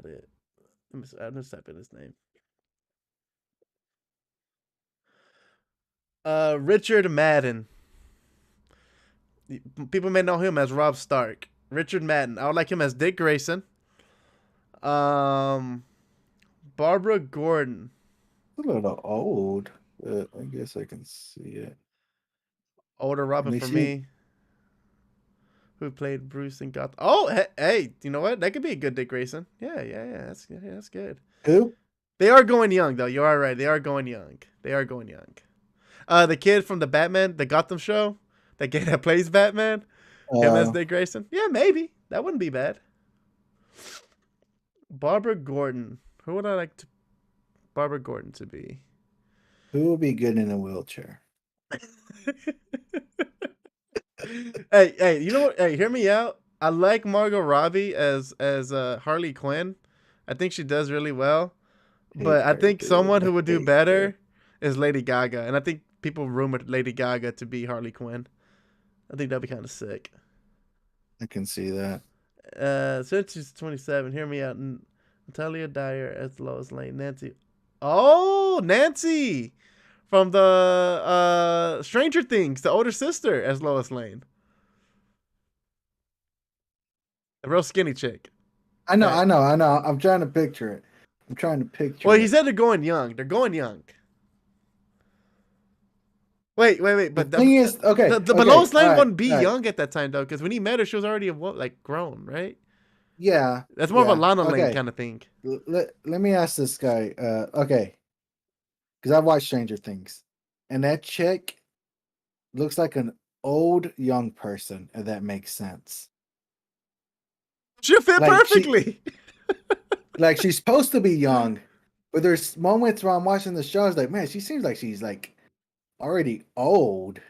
it. I'm just typing his name. Richard Madden. People may know him as Rob Stark. Richard Madden. I would like him as Dick Grayson. Barbara Gordon. A little old, but I guess I can see it. Older Robin for me. Who played Bruce in Gotham? Oh, hey, you know what? That could be a good Dick Grayson. Yeah, that's good. Who? They are going young though. You are right. They are going young. The kid from the Batman, the Gotham show, the kid that plays Batman, him as Dick Grayson. Yeah, maybe that wouldn't be bad. Barbara Gordon. Who would I like Barbara Gordon to be? Who would be good in a wheelchair? Hey, you know what? Hey, hear me out. I like Margot Robbie as Harley Quinn. I think she does really well. But I think someone who would do better is Lady Gaga. And I think people rumored Lady Gaga to be Harley Quinn. I think that'd be kind of sick. I can see that. Since she's 27, hear me out. Natalia Dyer as Lois Lane. Nancy. Oh, Nancy from the Stranger Things, the older sister as Lois Lane. A real skinny chick. I know, Right. I know, I know. I'm trying to picture it. I'm trying to picture Well, it. he said they're going young. They're going young. Wait. The But thing is, okay, but okay, Lois all Lane right, wouldn't be all right. young at that time though, because when he met her, she was already like grown, right? Yeah, That's more of a yeah. Lana Lane Okay. kind of thing. Let me ask this guy. Okay, because I've watched Stranger Things, and that chick looks like an old young person, if that makes sense. She'll fit Like she perfectly. like she's supposed to be young, but there's moments where I'm watching the show, I was like, man, she seems like she's like already old.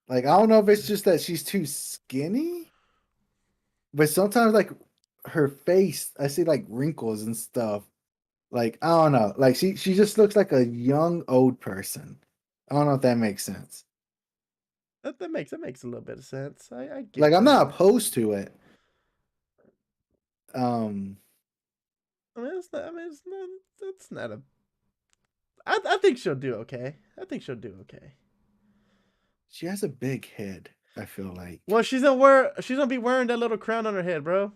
Like I don't know if it's just that she's too skinny, but sometimes like her face, I see like wrinkles and stuff. Like I don't know, like she just looks like a young old person. I don't know if that makes sense. That makes a little bit of sense. I Like get I'm that. not opposed to it. Um, I mean, it's not. I mean, it's not. It's not a. I think she'll do okay. I think she'll do okay. she has a big head. I feel like Well, she's gonna wear. She's gonna be wearing that little crown on her head, bro.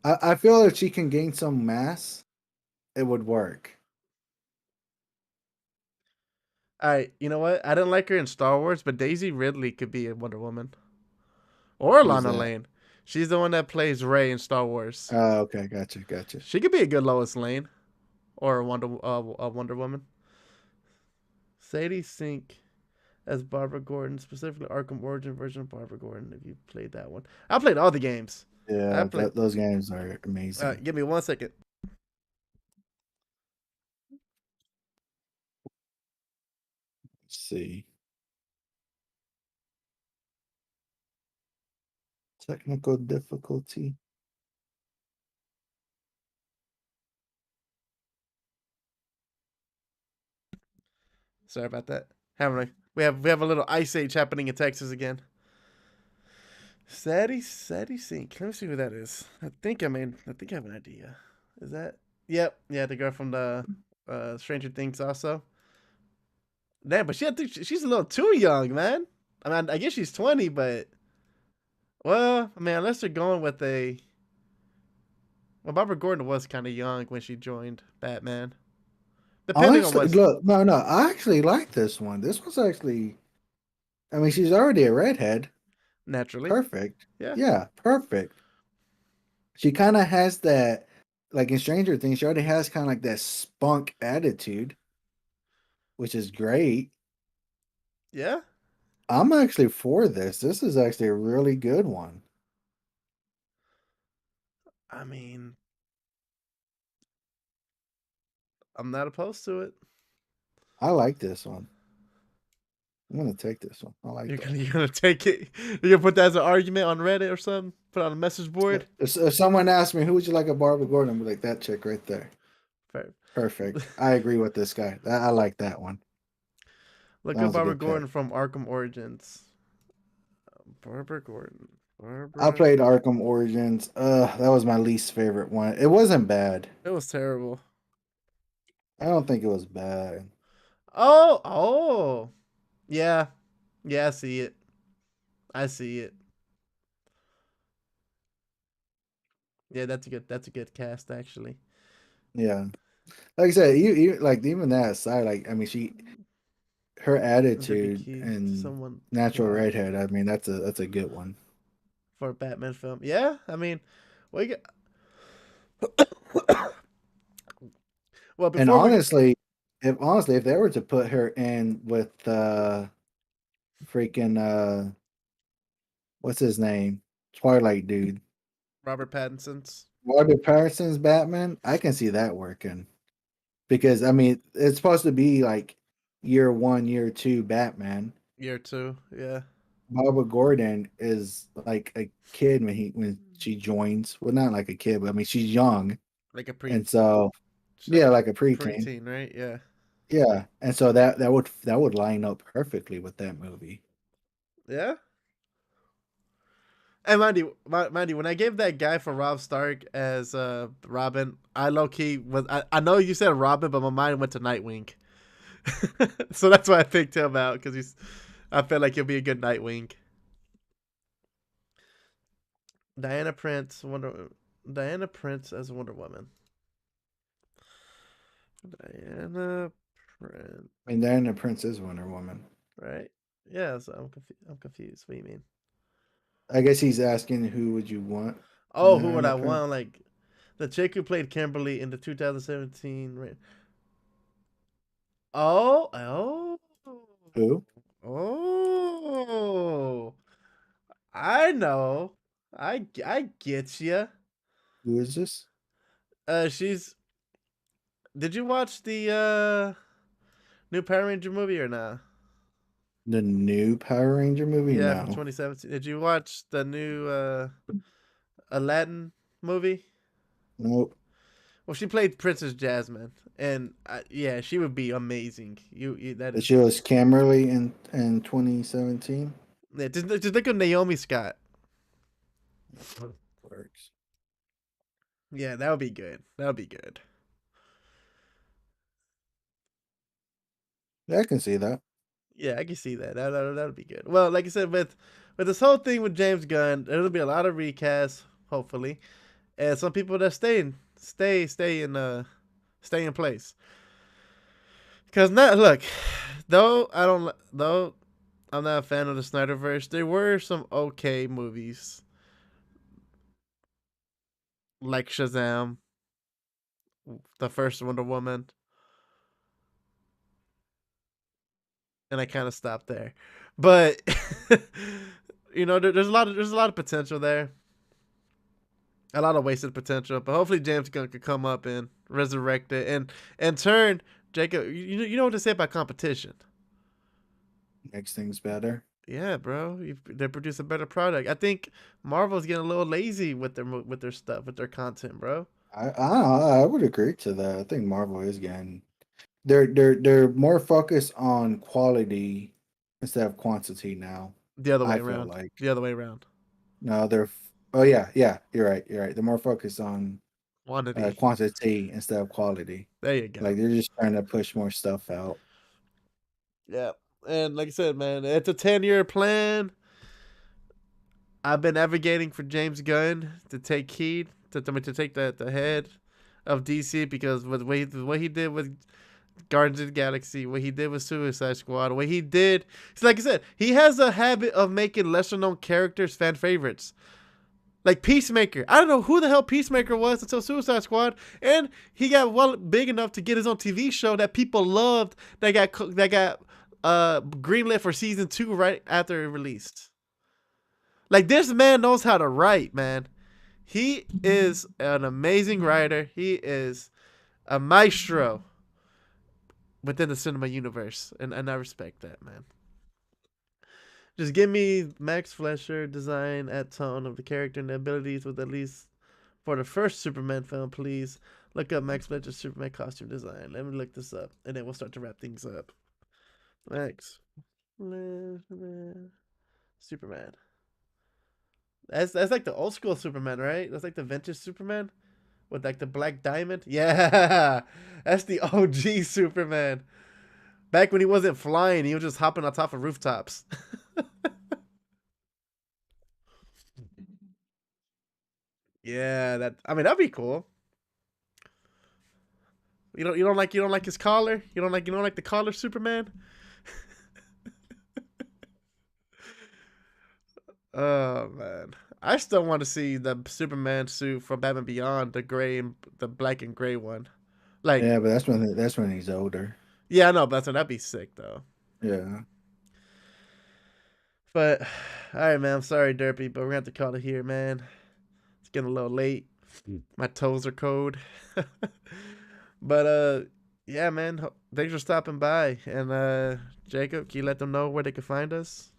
I feel if she can gain some mass, it would work. All right, you know what? I didn't like her in Star Wars, but Daisy Ridley could be a Wonder Woman or Who's Lana that? Lane. She's the one that plays Rey in Star Wars. Oh, okay, gotcha. She could be a good Lois Lane or a Wonder Woman. Sadie Sink as Barbara Gordon, specifically Arkham Origin version of Barbara Gordon. If you played that one, I played all the games. I Yeah, played. those games are amazing. Give me 1 second. Let's see. Technical difficulty. Sorry about that. We have a little ice age happening in Texas again. Sadie Sink. Let me see who that is. I think I have an idea. Is that? Yep. Yeah, the girl from the Stranger Things also. Damn, but she's a little too young, man. I mean, I guess she's 20, but well, I mean, unless they're going with a. Well, Barbara Gordon was kind of young when she joined Batman. Depending on Honestly, what's look, no, I actually like this one. This was actually, I mean, she's already a redhead. naturally. Perfect. Yeah. Yeah, perfect. She kind of has that, like in Stranger Things, she already has kind of like that spunk attitude, which is great. Yeah. I'm actually for this. This is actually a really good one. I mean, I'm not opposed to it. I like this one. I'm gonna take this one. I like You're that gonna one. you're gonna take it. You're gonna put that as an argument on Reddit or something. Put it on a message board. If someone asked me who would you like a Barbara Gordon, I'd be like that chick right there. Fair. Perfect. I agree with this guy. I like that one. Look That up was a Barbara good pick. Gordon from Arkham Origins. Barbara Gordon. I Barbara. played Arkham Origins. That was my least favorite one. It wasn't bad. It was terrible. I don't think it was bad. Oh. Yeah. Yeah, I see it. I see it. Yeah, that's a good cast actually. Yeah. Like I said, you like even that aside, like I mean her Vicky attitude Key to and someone natural blonde redhead, I mean that's a good one. for a Batman film. Yeah, I mean, well, you well And before we honestly, if they were to put her in with freaking what's his name? Twilight dude. Robert Pattinson's Robert Pattinson's Batman, I can see that working. Because I mean, it's supposed to be like year one, year two Batman. year two, yeah, Barbara Gordon is like a kid when she joins. Well, not like a kid, but I mean she's young, like a pre, and so she's like yeah, a like a preteen. preteen, right? Yeah, Yeah, and so that would line up perfectly with that movie. Yeah. And mind you, when I gave that guy for Rob Stark as Robin, I low key was I know you said Robin, but my mind went to Nightwing. So that's why I picked him out because I felt like he'll be a good Nightwing. Diana Prince, Diana Prince as Wonder Woman. Diana Prince, And Diana Prince is Wonder Woman. right? Yeah, so I'm confused. What do you mean? I guess he's asking who would you want? Oh, who would Diana I Prince? want? Like the chick who played Kimberly in the 2017. Oh, Who? oh. I know. I get you. Who is this? She's. Did you watch the new Power Ranger movie or not? The new Power Ranger movie? Yeah, from No. 2017. Did you watch the new Aladdin movie? Nope. Well, she played Princess Jasmine, and yeah, she would be amazing. You that That is she was Camberly in 2017. yeah. Just look at Naomi Scott. Works. Yeah, that would be good. That would be good. Yeah, I can see that. Yeah, I can see that. That would be good. Well, like I said, with this whole thing with James Gunn, there'll be a lot of recasts, hopefully, and some people that stay in place. Cause not look, though I'm not a fan of the Snyderverse. There were some okay movies like Shazam, the first Wonder Woman, and I kind of stopped there. But there's a lot of potential there, a lot of wasted potential. But hopefully James Gunn could come up and resurrect it and turn Jacob. You know what to say about competition. Makes things better. Yeah, bro, they produce a better product. I think Marvel's getting a little lazy with their stuff, with their content, bro. I would agree to that. I think Marvel is getting they're more focused on quality instead of quantity now. The other way I feel around. like The other way around. no, oh yeah, you're right. You're right. They're more focused on Quantity. quantity instead of quality. There you go. Like they're just trying to push more stuff out. Yeah. And like I said, man, it's a 10-year plan. I've been advocating for James Gunn to take heed, to take the head of DC because with what he did with Guardians of the Galaxy, what he did with Suicide Squad, what he did. It's like I said, he has a habit of making lesser known characters fan favorites. Like Peacemaker. I don't know who the hell Peacemaker was until Suicide Squad. And he got big enough to get his own TV show that people loved that got greenlit for season 2 right after it released. Like this man knows how to write, man. He is an amazing writer. He is a maestro within the cinema universe. And I respect that, man. Just give me Max Fleischer design at tone of the character and the abilities with at least for the first Superman film, please. Look up Max Fleischer's Superman costume design. Let me look this up, and then we'll start to wrap things up. Max Superman. That's like the old school Superman, right? That's like the vintage Superman with like the black diamond. Yeah, that's the OG Superman. Back when he wasn't flying, he was just hopping on top of rooftops. Yeah, that'd be cool. You don't like his collar? You don't like the collar Superman? Oh man. I still want to see the Superman suit from Batman Beyond, the black and gray one. Like, Yeah, but that's when he's older. yeah, I know, but that'd be sick though. Yeah. But all right, man. I'm sorry, Derpy, but we're gonna have to call it here, man. It's getting a little late. My toes are cold. But yeah, man. Thanks for stopping by. And Jacob, can you let them know where they can find us?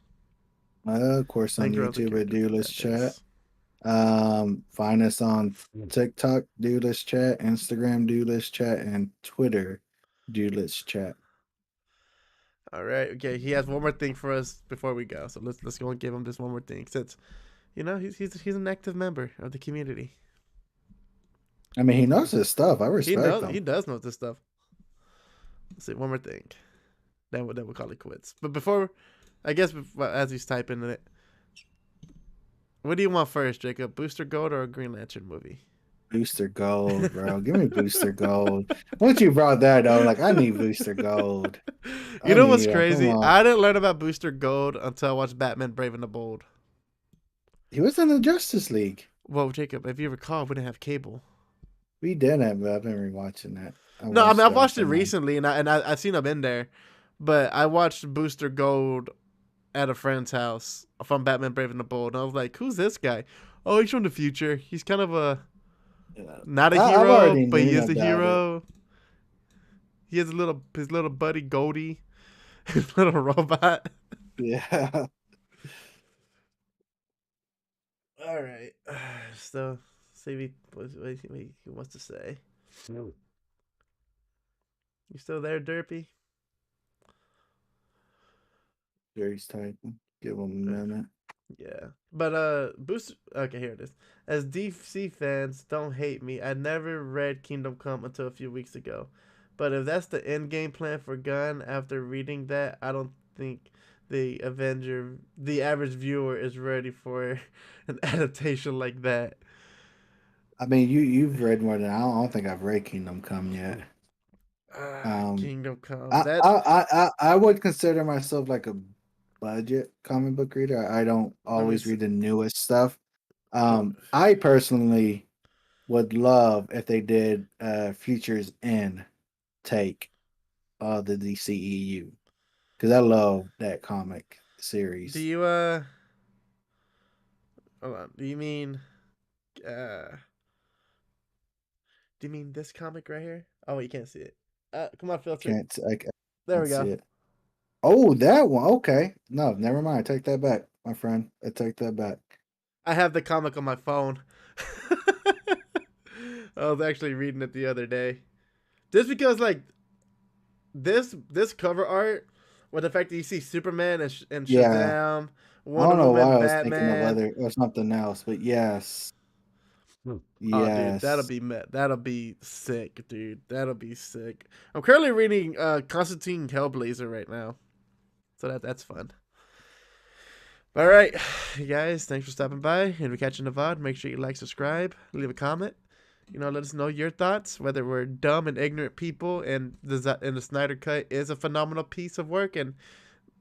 Of course on Finger of the YouTube at character. Duelist Chat. Thanks. Find us on TikTok, Duelist Chat, Instagram, Duelist Chat, and Twitter, Duelist Chat. All right. Okay. He has one more thing for us before we go. So let's go and give him this one more thing, since he's an active member of the community. I mean, he knows his stuff. I He respect knows. He him. does know this stuff. Let's see. One more thing. Then we'll call it quits. But before, I guess as he's typing in it, what do you want first, Jacob? Booster Gold or a Green Lantern movie? Booster Gold, bro. Give me Booster Gold. Once you brought that up, like I need Booster Gold. You know what's Come crazy? on. I didn't learn about Booster Gold until I watched Batman: Brave and the Bold. He was in the Justice League. Well, Jacob, if you recall, we didn't have cable. We didn't, but I've been rewatching that. No, I mean I've watched it recently, and I've seen him in there, but I watched Booster Gold at a friend's house from Batman: Brave and the Bold, and I was like, "Who's this guy? Oh, he's from the future. He's kind of not a hero, but he is a hero. He has his little buddy Goldie, his little robot." Yeah. All right, so see what he wants to say. You still there, Derpy? Jerry's typing. Give him a minute. Yeah, but Booster. Okay, here it is. As DC fans, don't hate me. I never read Kingdom Come until a few weeks ago, but if that's the end game plan for Gunn, after reading that, I don't think the average viewer is ready for an adaptation like that. I mean, you've read more than I don't think I've read Kingdom Come yet. Kingdom Come. I would consider myself like a budget comic book reader. I don't always read the newest stuff. I personally would love if they did Futures End take of the DCEU, because I love that comic series. Do you hold on? Do you mean this comic right here? Oh, you can't see it. Come on, filter. There we go. See it. Oh, that one. Okay. No, never mind. I take that back, my friend. I take that back. I have the comic on my phone. I was actually reading it the other day. Just because, like, this cover art, with the fact that you see Superman and Shazam, I Wonder don't know Woman, why I was Batman, thinking of or something else, but yes. Oh, Yes. dude, that'll be sick, dude. That'll be sick. I'm currently reading Constantine Hellblazer right now, so that's fun. All right, you guys, thanks for stopping by. And if you're catching the VOD, make sure you like, subscribe, leave a comment. Let us know your thoughts, whether we're dumb and ignorant people and the Snyder Cut is a phenomenal piece of work and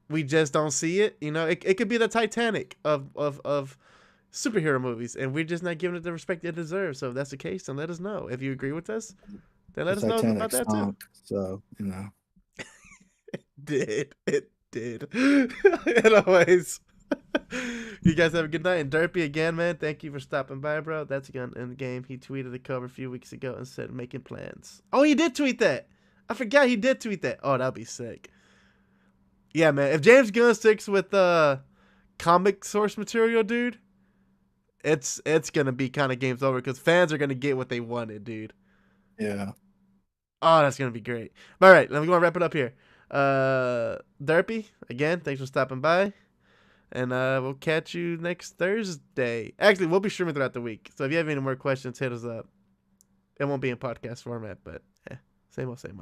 we just don't see it. It could be the Titanic of superhero movies, and we're just not giving it the respect it deserves. So if that's the case, then let us know. If you agree with us, then let us know about that too. So, It did. Anyways, you guys have a good night. And Derpy, again, man, thank you for stopping by, bro. That's Gun in the Game. He tweeted the cover a few weeks ago and said making plans. Oh, he did tweet that. I forgot he did tweet that. Oh, that'd be sick. Yeah, man. If James Gunn sticks with comic source material, dude, it's gonna be kind of games over because fans are gonna get what they wanted, dude. Yeah. Oh, that's gonna be great. All right, let me go and wrap it up here. Derpy, again, thanks for stopping by. And we'll catch you next Thursday. Actually, we'll be streaming throughout the week. So if you have any more questions, hit us up. It won't be in podcast format, but same old, same old.